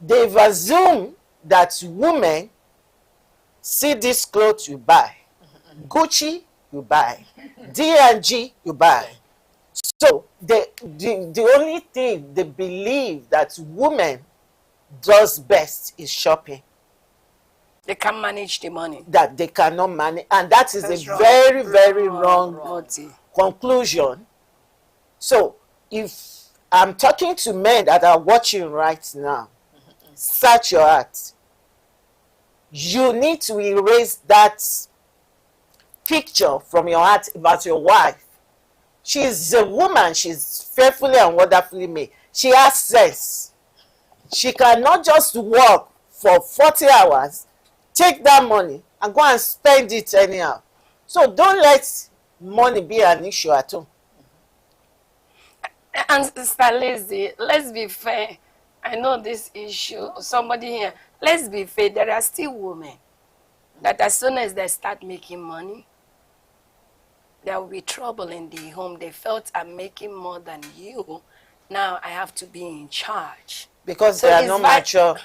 they've assumed that women see this clothes you buy, Gucci you buy, D&G you buy. So the only thing they believe that women does best is shopping. They can manage the money. That they cannot manage. And that is That's a wrong. very, very wrong Wrong. conclusion. So if I'm talking to men that are watching right now, search your heart. You need to erase that picture from your heart about your wife. She's a woman. She's fearfully and wonderfully made. She has sense. She cannot just work for 40 hours, take that money, and go and spend it anyhow. So don't let money be an issue at all. And Sister Lizzie, let's be fair. I know this issue. Somebody here, let's be fair. There are still women that as soon as they start making money, there will be trouble in the home. They felt I'm making more than you. Now I have to be in charge. Because So they are it's not like- mature.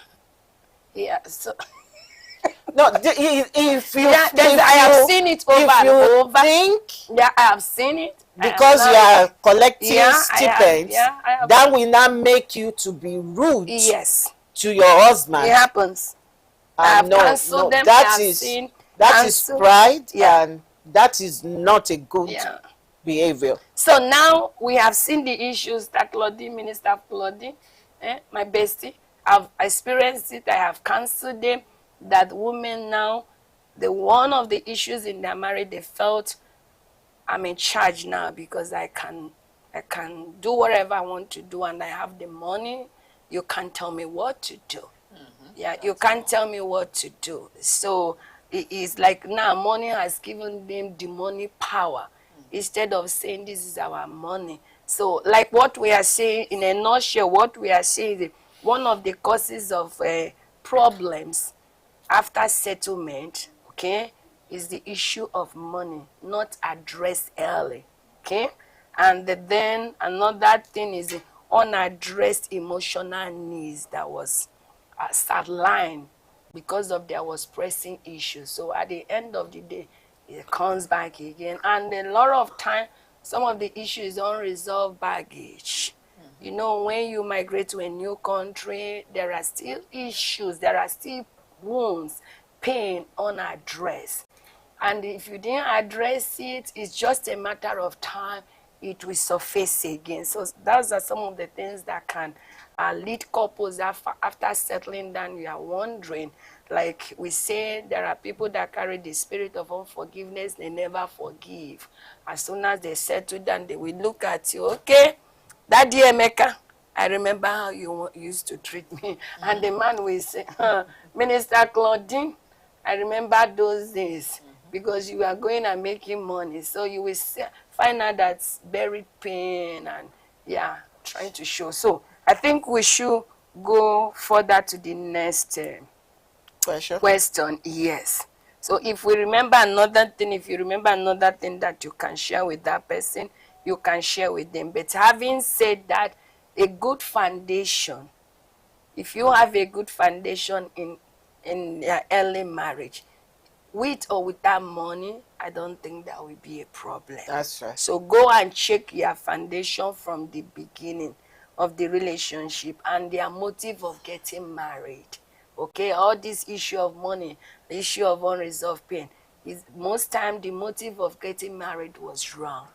Yeah, so No, if you, yeah, if I have you- seen it over if and you over. think Yeah, I have seen it. because you are collecting Yeah, I have- stipends, yeah, I have- that will not make you to be rude Yes, to your husband. it happens. I have No, cancelled no, them. I that have is seen that is cancel. pride, Yeah. and that is not a good Yeah. behavior. So now we have seen the issues that Claudine, Minister Claudine, my bestie, I've experienced it. I have cancelled them. That women now, one of the issues in their marriage, they felt I'm in charge now because I can do whatever I want to do and I have the money. You can't tell me what to do. Yeah, you can't tell me what to do. So it is like now money has given them the money power instead of saying this is our money. So like what we are saying in a nutshell, what we are saying is one of the causes of problems after settlement, okay, is the issue of money not addressed early, okay? And then another thing is the unaddressed emotional needs that was sidelined because of there was pressing issues. So at the end of the day, it comes back again. And a lot of time, some of the issues is unresolved baggage. You know, when you migrate to a new country, there are still issues, there are still wounds, pain unaddressed. And if you didn't address it, it's just a matter of time, it will surface again. So those are some of the things that can lead couples after settling down. You are wondering, like we say, there are people that carry the spirit of unforgiveness, they never forgive. As soon as they settle down, they will look at you, okay, Daddy Emeka, I remember how you used to treat me. And the man will say, Minister Claudine, I remember those days because you are going and making money. So you will find out that's buried pain and, yeah, trying to show. So I think we should go further to the next question. Yes. So if we remember another thing, if you remember another thing that you can share with that person, you can share with them. But having said that, a good foundation, if you have a good foundation in your early marriage, with or without money, I don't think that will be a problem. That's right. So go and check your foundation from the beginning of the relationship and their motive of getting married. Okay, all this issue of money, the issue of unresolved pain, most time the motive of getting married was wrong.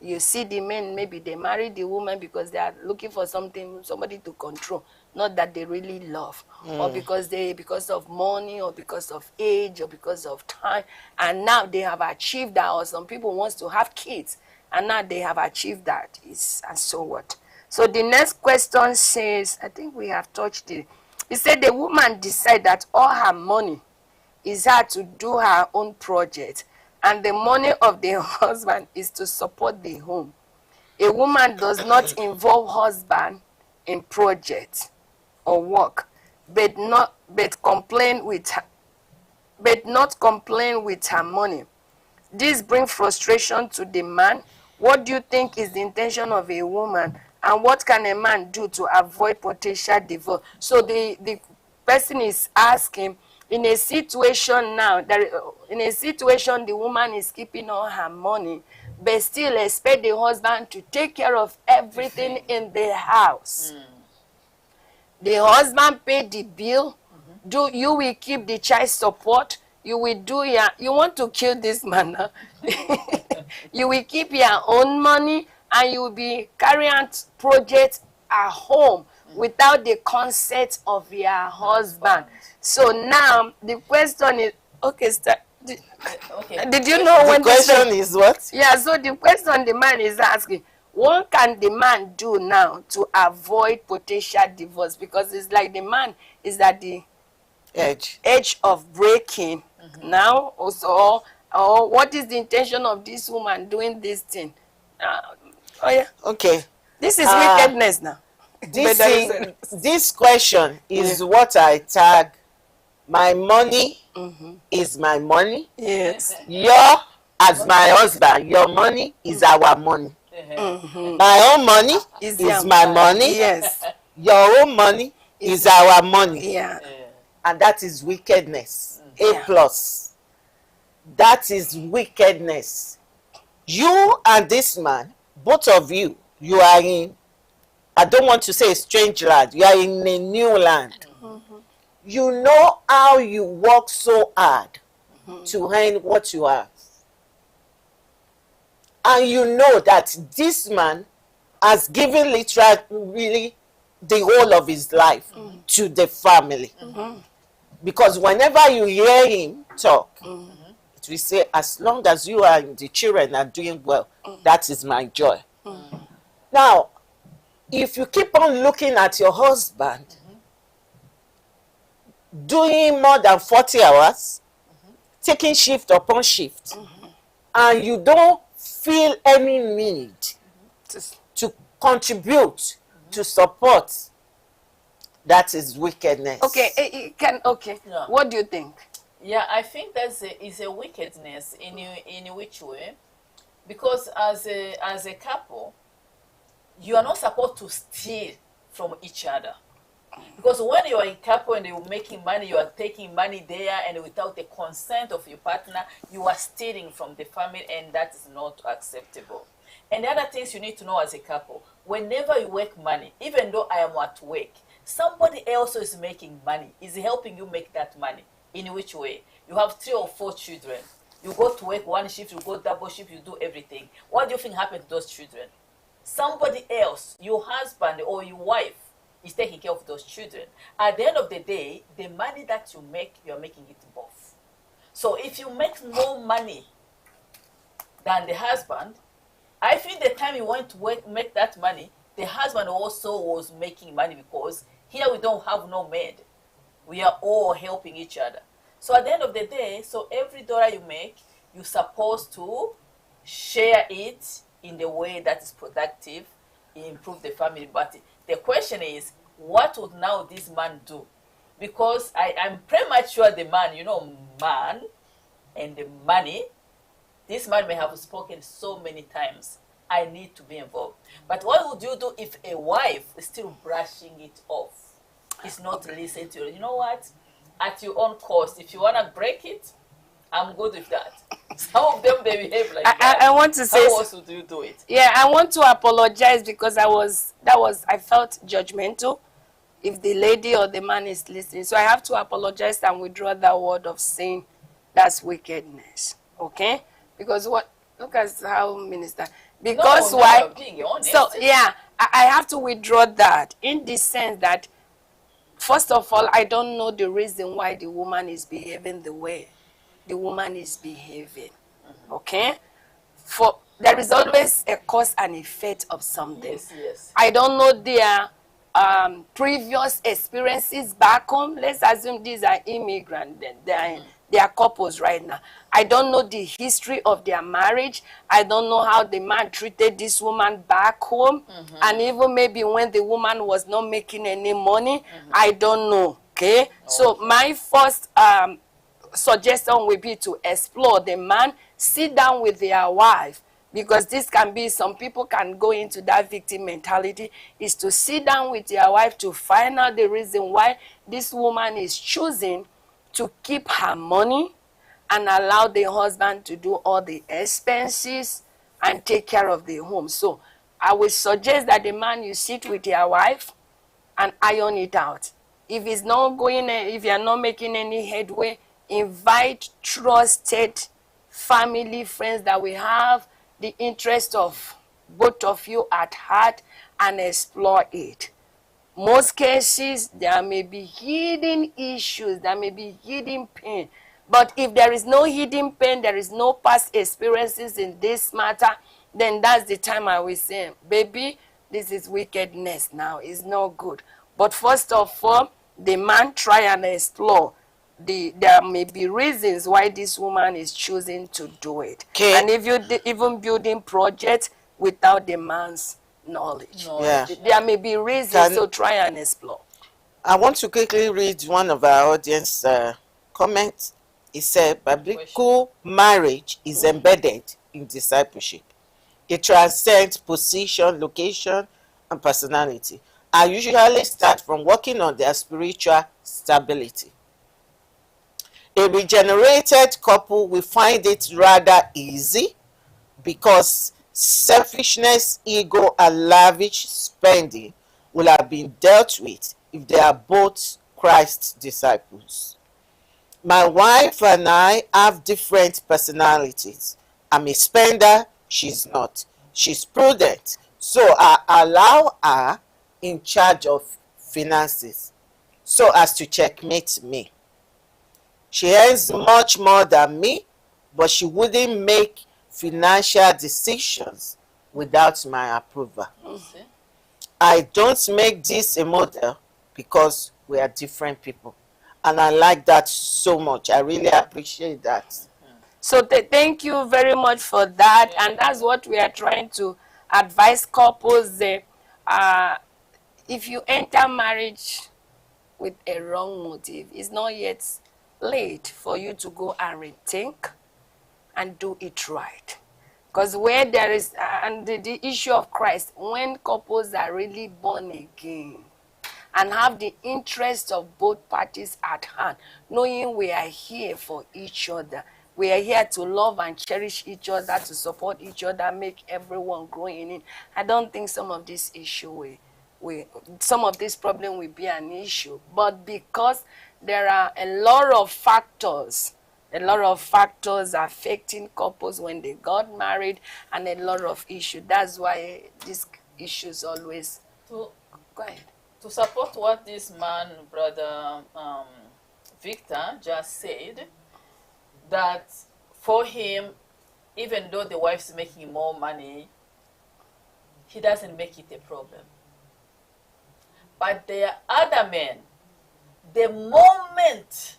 You see the men, maybe they marry the woman because they are looking for somebody to control, not that they really love, or because of money, or because of age, or because of time, and now they have achieved that. Or some people wants to have kids, and now they have achieved that. And so what? So the next question says, I think we have touched it. It said the woman decide that all her money is her to do her own project, and the money of the husband is to support the home. A woman does not involve husband in project or work, but not complain with her money. This brings frustration to the man. What do you think is the intention of a woman, and what can a man do to avoid potential divorce? So the person is asking, in a situation now, the woman is keeping all her money, but still expect the husband to take care of everything in the house. The husband paid the bill. You will keep the child support. You will do you want to kill this man. Huh? You will keep your own money, and you will be carrying out projects at home without the consent of your husband. So now the question is, did you know when the question is what? Yeah, so the question the man is asking, what can the man do now to avoid potential divorce? Because it's like the man is at the edge of breaking now. Also, or what is the intention of this woman doing this thing? Okay. This is wickedness now. This question is what I tag. My money is my money. Yes. As my husband, your money is our money. My own money is my money. Yes. Your own money is our money. Yeah. And that is wickedness. A+. That is wickedness. You and this man, both of you, you are in, I don't want to say a strange land, you are in a new land. You know how you work so hard to earn what you have. And you know that this man has given literally the whole of his life to the family. Because whenever you hear him talk, it will say, as long as you and the children are doing well, that is my joy. Now, if you keep on looking at your husband doing more than 40 hours, taking shift upon shift, and you don't feel any need to contribute, to support, that is wickedness. Okay, Yeah. What do you think? Yeah, I think is a wickedness in which way? Because as a couple, you are not supposed to steal from each other. Because when you are a couple and you're making money, you are taking money there, and without the consent of your partner, you are stealing from the family, and that is not acceptable. And the other things you need to know as a couple, whenever you make money, even though I am at work, somebody else is making money, is helping you make that money. In which way? You have 3 or 4 children. You go to work one shift, you go double shift, you do everything. What do you think happened to those children? Somebody else, your husband or your wife, is taking care of those children. At the end of the day, the money that you make, you're making it both. So if you make more money than the husband, I feel the time you went to work, make that money, the husband also was making money, because here we don't have no maid. We are all helping each other. So at the end of the day, so every dollar you make, you're supposed to share it in the way that is productive, improve the family. But the question is, what would now this man do? Because I'm pretty much sure the man, man and the money, this man may have spoken so many times, I need to be involved. But what would you do if a wife is still brushing it off? It's not listening to you. You know what? At your own cost, if you want to break it, I'm good with that. Some of them, they behave like that. I want to say, how else would you do it? Yeah, I want to apologize, because I felt judgmental if the lady or the man is listening. So I have to apologize and withdraw that word of saying that's wickedness. Okay? Because what, look at how minister, because No, why? you're being honest. So yeah, I have to withdraw that in the sense that, first of all, I don't know the reason why the woman is behaving the way the woman is behaving. Okay? For there is always a cause and effect of something. Yes, yes. I don't know their previous experiences back home. Let's assume these are immigrants. They are couples right now. I don't know the history of their marriage. I don't know how the man treated this woman back home. And even maybe when the woman was not making any money. I don't know. Okay? So my first suggestion would be to explore the man, sit down with their wife, because this can be, some people can go into that victim mentality, is to sit down with your wife to find out the reason why this woman is choosing to keep her money and allow the husband to do all the expenses and take care of the home. So I would suggest that the man, you sit with your wife and iron it out. If it's not going, if you're not making any headway, invite trusted family, friends that we have the interest of both of you at heart and explore it. Most cases, there may be hidden issues, there may be hidden pain. But if there is no hidden pain, there is no past experiences in this matter, then that's the time I will say, baby, this is wickedness now. It's not good. But first of all, the man try and explore. There may be reasons why this woman is choosing to do it. Okay. And if you even building projects without the man's knowledge, Yeah. there may be reasons, so try and explore. I want to quickly read one of our audience comments. It said, biblical marriage is embedded in discipleship. It transcends position, location, and personality. I usually start from working on their spiritual stability. A regenerated couple will find it rather easy because selfishness, ego, and lavish spending will have been dealt with if they are both Christ's disciples. My wife and I have different personalities. I'm a spender, she's not. She's prudent, so I allow her in charge of finances so as to checkmate me. She earns much more than me, but she wouldn't make financial decisions without my approval. I don't make this a model because we are different people. And I like that so much. I really appreciate that. So thank you very much for that. And that's what we are trying to advise couples. If you enter marriage with a wrong motive, it's not yet late for you to go and rethink and do it right. Because where there is, and the issue of Christ, when couples are really born again and have the interest of both parties at hand, knowing we are here for each other, we are here to love and cherish each other, to support each other, make everyone grow in it. I don't think some of this issue some of this problem will be an issue. But because there are a lot of factors affecting couples when they got married, and a lot of issues. That's why these issues always go ahead. To support what this man, Brother Victor, just said, that for him, even though the wife's making more money, he doesn't make it a problem. But there are other men, the moment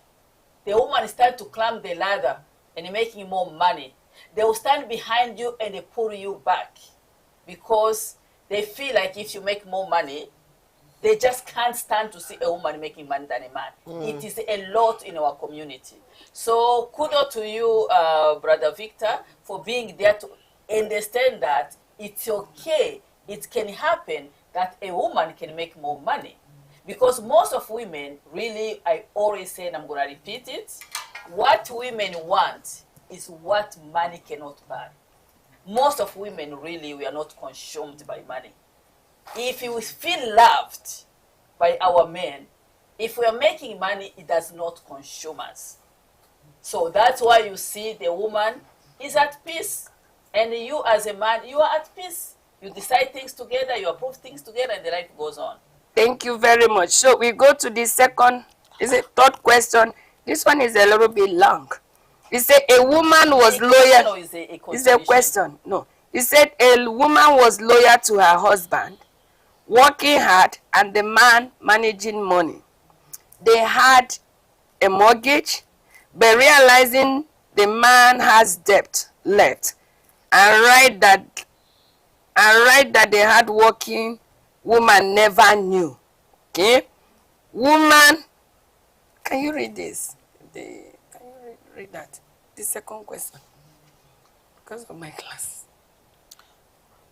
the woman starts to climb the ladder and making more money, they will stand behind you and they pull you back because they feel like if you make more money, they just can't stand to see a woman making money than a man. It is a lot in our community. So kudos to you, Brother Victor, for being there to understand that it's okay. It can happen that a woman can make more money. Because most of women, really, I always say, and I'm going to repeat it, what women want is what money cannot buy. Most of women, really, we are not consumed by money. If we feel loved by our men, if we are making money, it does not consume us. So that's why you see the woman is at peace. And you as a man, you are at peace. You decide things together, you approve things together, and the life goes on. Thank you very much. So we go to the third question. This one is a little bit long. He said a woman was loyal. It's a question. No. He said a woman was loyal to her husband, working hard, and the man managing money. They had a mortgage, but realizing the man has debt left, and right that the hard-working woman never knew. Okay, woman, can you read this? Can you read that? The second question, because of my class.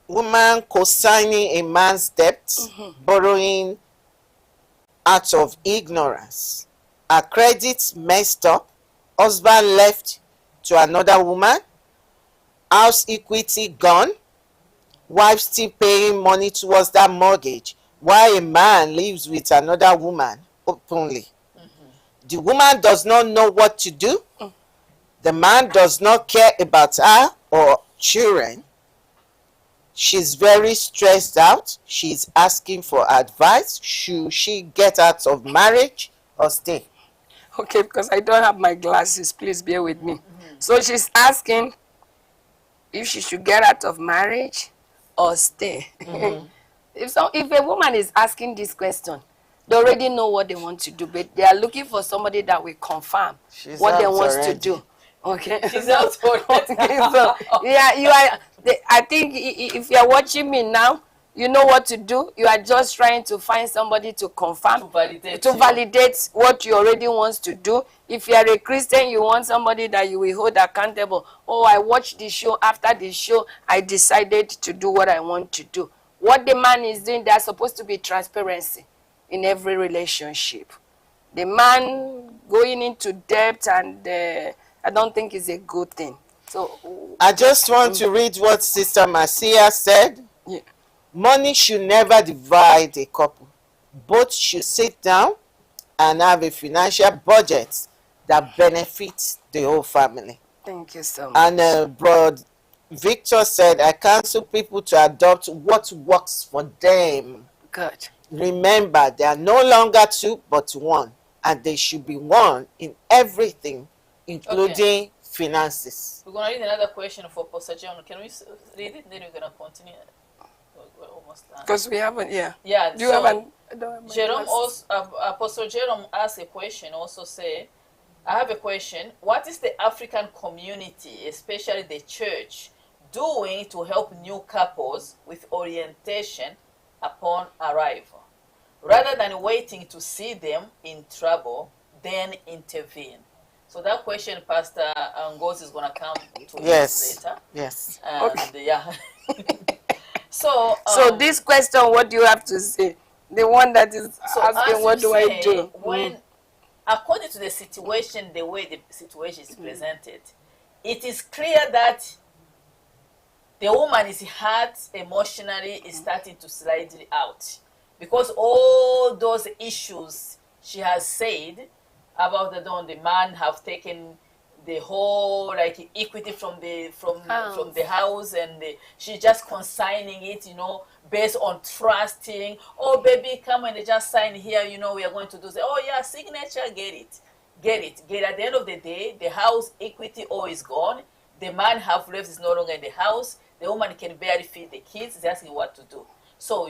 Woman co-signing a man's debt, borrowing out of ignorance. Her credit messed up. Husband left to another woman. House equity gone. Wife still paying money towards that mortgage while a man lives with another woman openly. The woman does not know what to do. The man does not care about her or children. She's very stressed out. She's asking for advice. Should she get out of marriage or stay? Okay, because I don't have my glasses. Please bear with me. So she's asking if she should get out of marriage or stay. If a woman is asking this question, they already know what they want to do, but they are looking for somebody that will confirm what they want to do. Okay. She's out already. Okay, so yeah, you are. I think if you are watching me now, you know what to do. You are just trying to find somebody to confirm, to validate what you already wants to do. If you are a Christian, you want somebody that you will hold accountable. Oh, I watched the show. After the show, I decided to do what I want to do. What the man is doing, there's supposed to be transparency in every relationship. The man going into debt, and I don't think is a good thing. So I just want to read what Sister Marcia said. Yeah. Money should never divide a couple. Both should sit down and have a financial budget that benefits the whole family. Thank you so much. And Brother Victor said, I counsel people to adopt what works for them. Good. Remember, they are no longer two, but one. And they should be one in everything, including finances. We're going to read another question for Pastor John. Can we read it? Then we're going to continue. We're almost done. Because we haven't, yeah. Yeah. Do you have an... Jerome also, Apostle Jerome asked a question, also say, I have a question. What is the African community, especially the church, doing to help new couples with orientation upon arrival? Rather than waiting to see them in trouble, then intervene. So that question, Pastor Ngozi is going to come to us later. Yes. Okay. Yeah. So this question, what do you have to say? The one that is asking, what do I do? When, according to the situation, the way the situation is presented, it is clear that the woman is hurt emotionally, is starting to slide out. Because all those issues she has said about the man have taken the whole equity from the house, and she's just consigning it, based on trusting. Oh, baby, come and just sign here. We are going to do. Oh, yeah, signature. Get it. At the end of the day, the house equity all is gone. The man have left is no longer in the house. The woman can barely feed the kids. They're asking what to do. So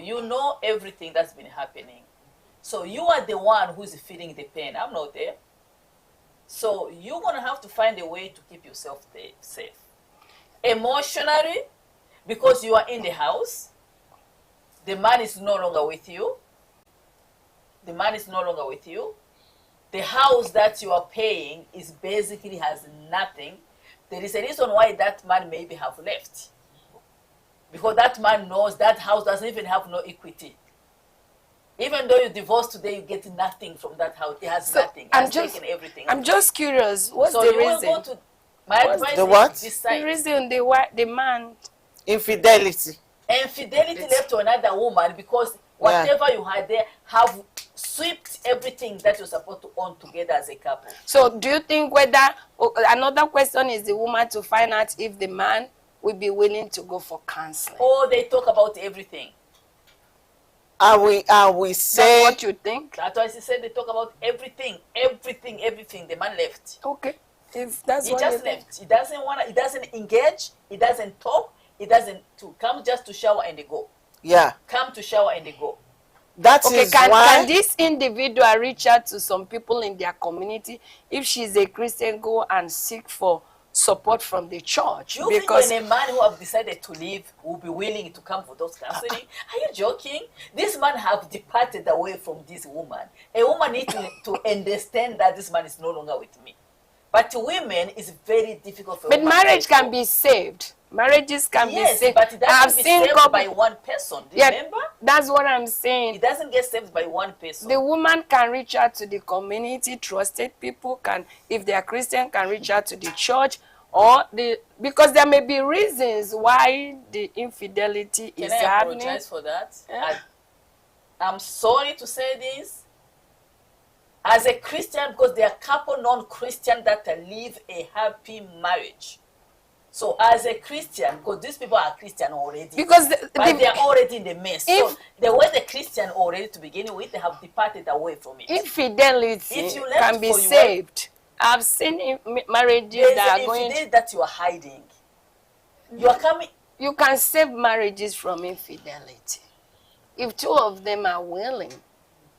everything that's been happening. So you are the one who's feeling the pain. I'm not there. So you're going to have to find a way to keep yourself safe. Emotionally, because you are in the house, the man is no longer with you. The house that you are paying is basically has nothing. There is a reason why that man maybe have left. Because that man knows that house doesn't even have no equity. Even though you divorce today, you get nothing from that house. It has nothing. It has taken everything. I'm just curious. What's the reason? The what? The reason the man... Infidelity. Infidelity left to another woman, because whatever you had there have swept everything that you're supposed to own together as a couple. So do you think whether, another question is the woman to find out if the man will be willing to go for counseling? Or they talk about everything. I will say. That's what you think? That's why she said they talk about everything. The man left. Okay. If that's He what just you think. left. He doesn't want to, he doesn't engage, he doesn't talk, he doesn't to come just to shower and they go. Yeah. Come to shower and they go. That Okay, is can why. this individual reach out to some people in their community? If she's a Christian, go and seek for support from the church. You think when a man who have decided to leave will be willing to come for those counseling? Are you joking? This man have departed away from this woman. A woman needs to understand that this man is no longer with me. But to women, it's very difficult for But women marriage to let can go. be saved. Marriages can be Yes, saved. but it I've doesn't be seen saved couple- by one person. Yeah, Remember? that's what I'm saying. It doesn't get saved by one person. The woman can reach out to the community, trusted people can, if they are Christian, can reach out to the church, or because there may be reasons why the infidelity Can is I happening. apologize for that? Yeah. I'm sorry to say this. As a Christian, because there are couple non-Christian that live a happy marriage. So as a Christian, because these people are Christian already. Because but they are already in the mess. So If- they were the Christian already to begin with, they have departed away from it. Infidelity If you left can be for your- saved. I've seen marriages There's that an are going. infidelity that you are hiding. You are coming. You can save marriages from infidelity. If two of them are willing,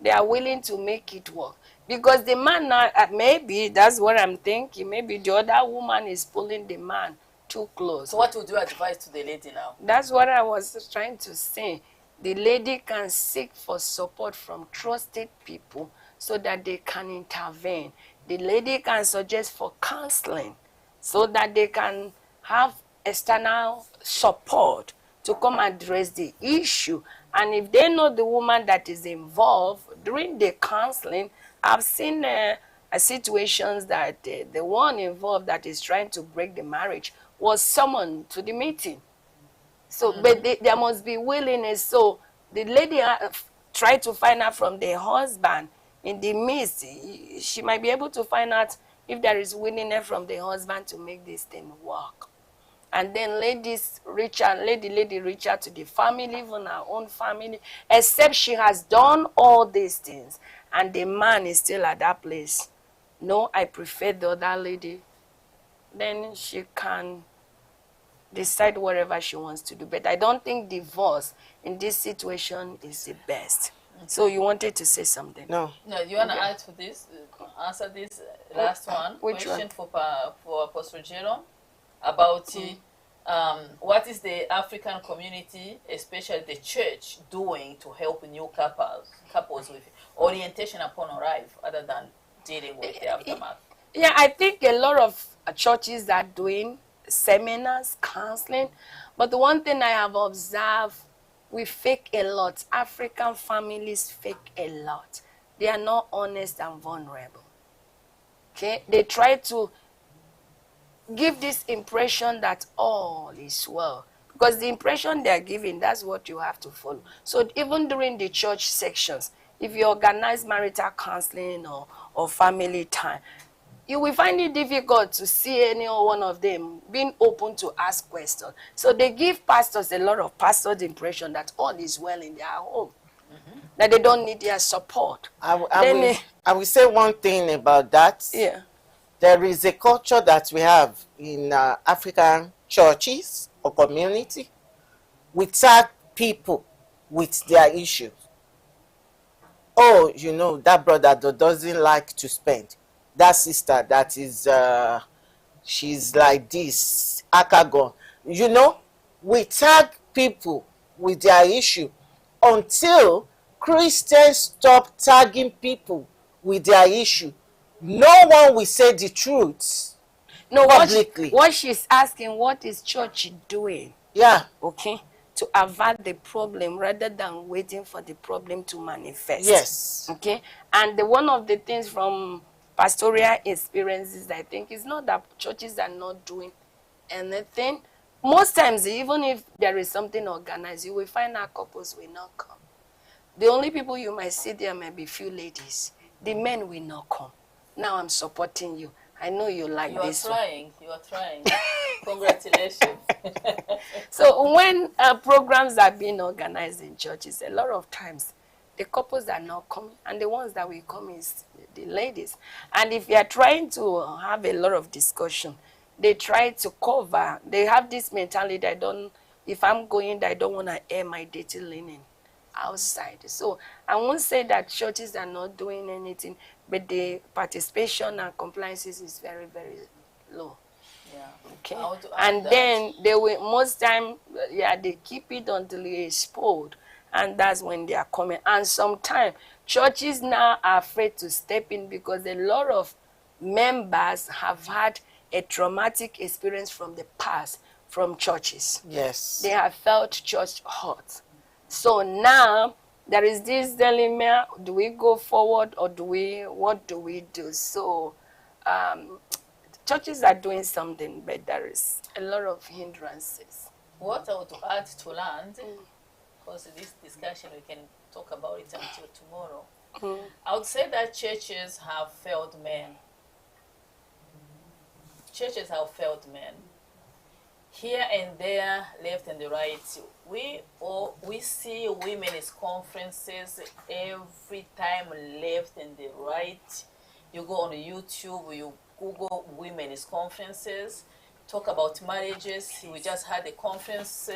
they are willing to make it work. Because the man now, maybe, that's what I'm thinking, maybe the other woman is pulling the man too close. So what would you advise to the lady now? That's what I was trying to say. The lady can seek for support from trusted people so that they can intervene. The lady can suggest for counseling so that they can have external support to come address the issue. And if they know the woman that is involved during the counseling, I've seen situations that the one involved that is trying to break the marriage was summoned to the meeting. So, but there must be willingness. So the lady tried to find out from the husband in the midst. She might be able to find out if there is willingness from the husband to make this thing work. And then ladies reach out, lady reach out to the family, even her own family, except she has done all these things and the man is still at that place. No, I prefer the other lady. Then she can decide whatever she wants to do. But I don't think divorce in this situation is the best. So you wanted to say something? No. No, you want to add to this? Answer this last one. Which question one? for Apostle Jerome about what is the African community, especially the church, doing to help new couples with orientation upon arrival, other than dealing with the aftermath? Yeah, I think a lot of churches are doing seminars, counseling, but the one thing I have observed, we fake a lot. African families fake a lot. They are not honest and vulnerable. Okay, they try to give this impression that all is well, because the impression they are giving, that's what you have to follow. So even during the church sections, if you organize marital counseling or family time, you will find it difficult to see any one of them being open to ask questions. So they give pastors, a lot of pastors, the impression that all is well in their home, that they don't need their support. I will say one thing about that. Yeah. There is a culture that we have in African churches or community. We tag people with their issues. Oh, you know, that brother that doesn't like to spend. That sister that is, she's like this, akagon. You know, we tag people with their issue until Christians stop tagging people with their issue. No one will say the truth publicly. What she's asking, what is church doing? Yeah. Okay, to avert the problem rather than waiting for the problem to manifest. Yes. Okay, and one of the things from pastoral experiences, I think, is not that churches are not doing anything. Most times, even if there is something organized, you will find our couples will not come. The only people you might see there might be few ladies. The men will not come. Now I'm supporting you. I know you like this. You are trying. Congratulations. So when programs are being organized in churches, a lot of times the couples are not coming, and the ones that will come is the ladies. And if you are trying to have a lot of discussion, they try to cover. They have this mentality that if I'm going, I don't want to air my dirty linen outside. So I won't say that churches are not doing anything, but the participation and compliances is very, very low. Yeah. Okay. And then they will, most time, they keep it until it's spoiled, and that's when they are coming. And sometimes churches now are afraid to step in because a lot of members have had a traumatic experience from the past from churches. Yes. They have felt church hurt. So now there is this dilemma: do we go forward or what do we do? So churches are doing something, but there is a lot of hindrances. What I want to add to land, because this discussion we can talk about it until tomorrow. I would say that churches have failed men. Churches have failed men. Here and there, left and the right, we see women's conferences every time, left and the right. You go on YouTube, you Google women's conferences, talk about marriages. We just had a conference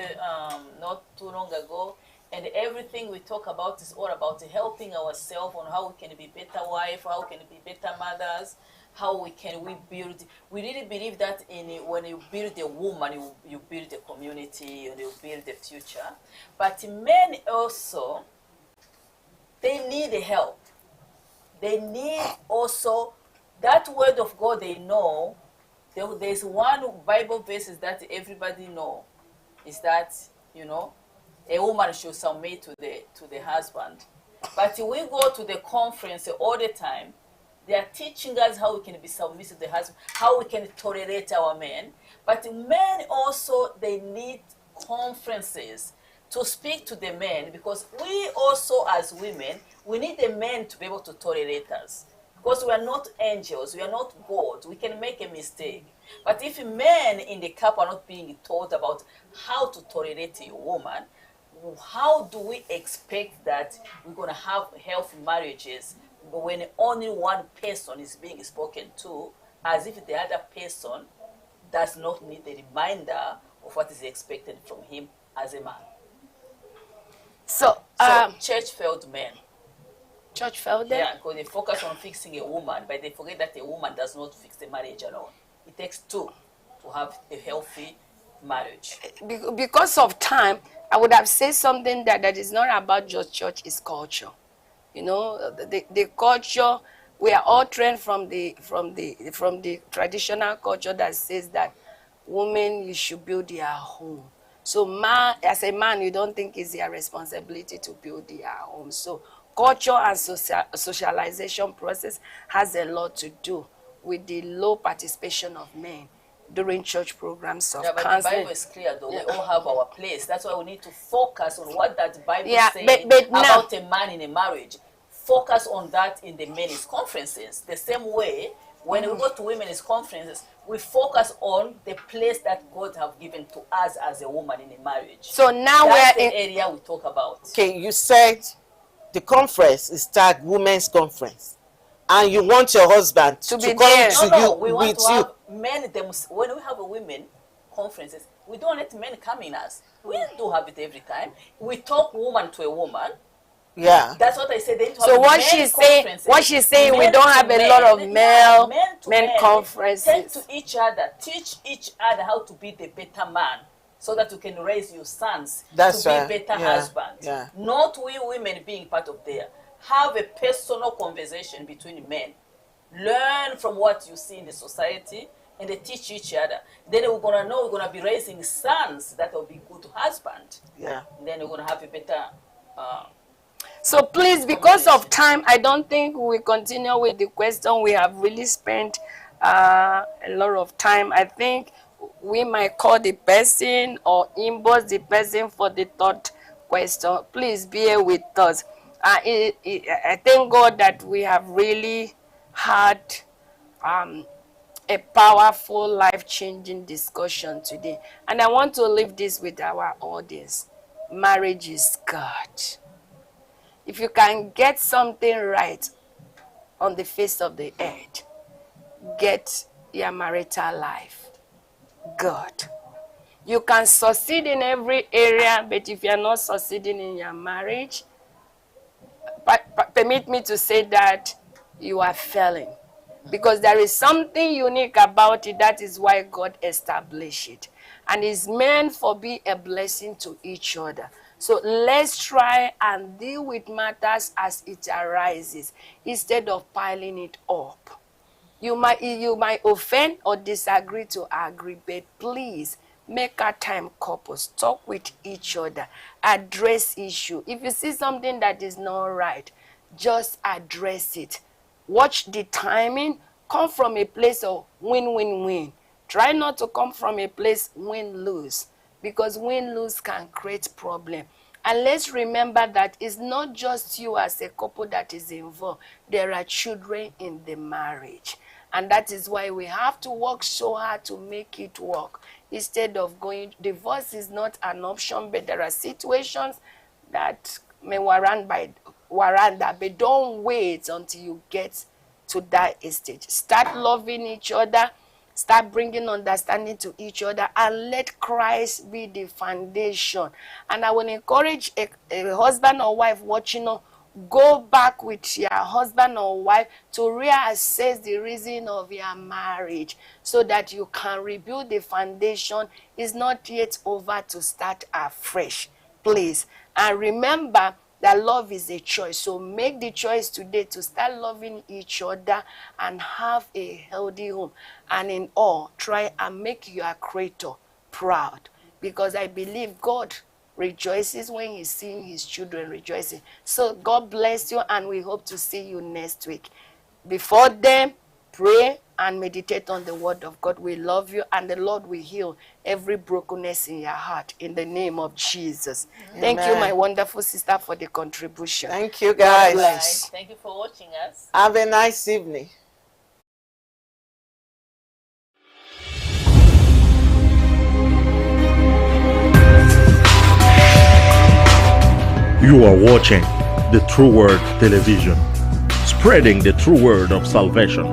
not too long ago, and everything we talk about is all about helping ourselves on how we can be better wife, how we can be better mothers, how we build. We really believe that when you build a woman, you build a community and you build the future. But men also, they need help. They need also that word of God. They know. There's one Bible verse that everybody know, is that a woman should submit to the husband. But we go to the conference all the time. They are teaching us how we can be submissive to the husband, how we can tolerate our men. But men also, they need conferences to speak to the men, because we also as women, we need the men to be able to tolerate us. Because we are not angels, we are not God, we can make a mistake. But if men in the couple are not being taught about how to tolerate a woman, how do we expect that we're going to have healthy marriages when only one person is being spoken to, as if the other person does not need the reminder of what is expected from him as a man? So church failed men. Church failed them? Yeah, because they focus on fixing a woman, but they forget that a woman does not fix the marriage alone. It takes two to have a healthy marriage. Because of time, I would have said something that is not about just church, it's culture. The culture, we are all trained from the traditional culture that says that women, you should build their home. So as a man, you don't think it's your responsibility to build their home. So culture and socialization process has a lot to do with the low participation of men during church programs of but counseling. The Bible is clear, though. We all have our place. That's why we need to focus on what that Bible says about a man in a marriage. Focus on that in the men's conferences. The same way, when we go to women's conferences, we focus on the place that God have given to us as a woman in a marriage. So now that's the area we talk about. Okay, you said the conference is tagged Women's Conference, and you want your husband to come there. to you we want with to you. have men. When we have a women conferences, we don't let men come in us. We do have it every time. We talk woman to a woman. Yeah, that's what I said. So what she's saying, we don't have a lot of men conferences. Tend to each other, teach each other how to be the better man, so that you can raise your sons to be better husbands. Yeah. Not we women being part of there. Have a personal conversation between men. Learn from what you see in the society, and they teach each other. Then we're gonna know we're gonna be raising sons that will be good husband. Yeah. And then we're gonna have a better. So please, because of time, I don't think we continue with the question. We have really spent a lot of time. I think we might call the person or inbox the person for the third question. Please bear with us. I thank God that we have really had a powerful, life-changing discussion today. And I want to leave this with our audience. Marriage is God. If you can get something right on the face of the earth, get your marital life. God. You can succeed in every area, but if you're not succeeding in your marriage, permit me to say that you are failing. Because there is something unique about it. That is why God established it. And it's meant for be a blessing to each other. So let's try and deal with matters as it arises instead of piling it up. You might offend or disagree to agree, but please make a time couples. Talk with each other. Address issue. If you see something that is not right, just address it. Watch the timing. Come from a place of win-win-win. Try not to come from a place win-lose, because win-lose can create problem. And let's remember that it's not just you as a couple that is involved. There are children in the marriage. And that is why we have to work so hard to make it work. Instead of going, divorce is not an option, but there are situations that may warrant that, but don't wait until you get to that stage. Start loving each other. Start bringing understanding to each other, and let Christ be the foundation. And I will encourage a husband or wife watching, go back with your husband or wife to reassess the reason of your marriage so that you can rebuild the foundation. It's not yet over to start afresh, please. And remember that love is a choice. So make the choice today to start loving each other and have a healthy home. And in all, try and make your creator proud. Because I believe God rejoices when he's seeing his children rejoicing. So God bless you, and we hope to see you next week. Before then, pray and meditate on the word of God. We love you, and the Lord will heal every brokenness in your heart in the name of Jesus. Amen. Thank you, my wonderful sister, for the contribution. Thank you, guys. God bless. Thank you for watching us. Have a nice evening. You are watching the True Word Television, spreading the true word of salvation.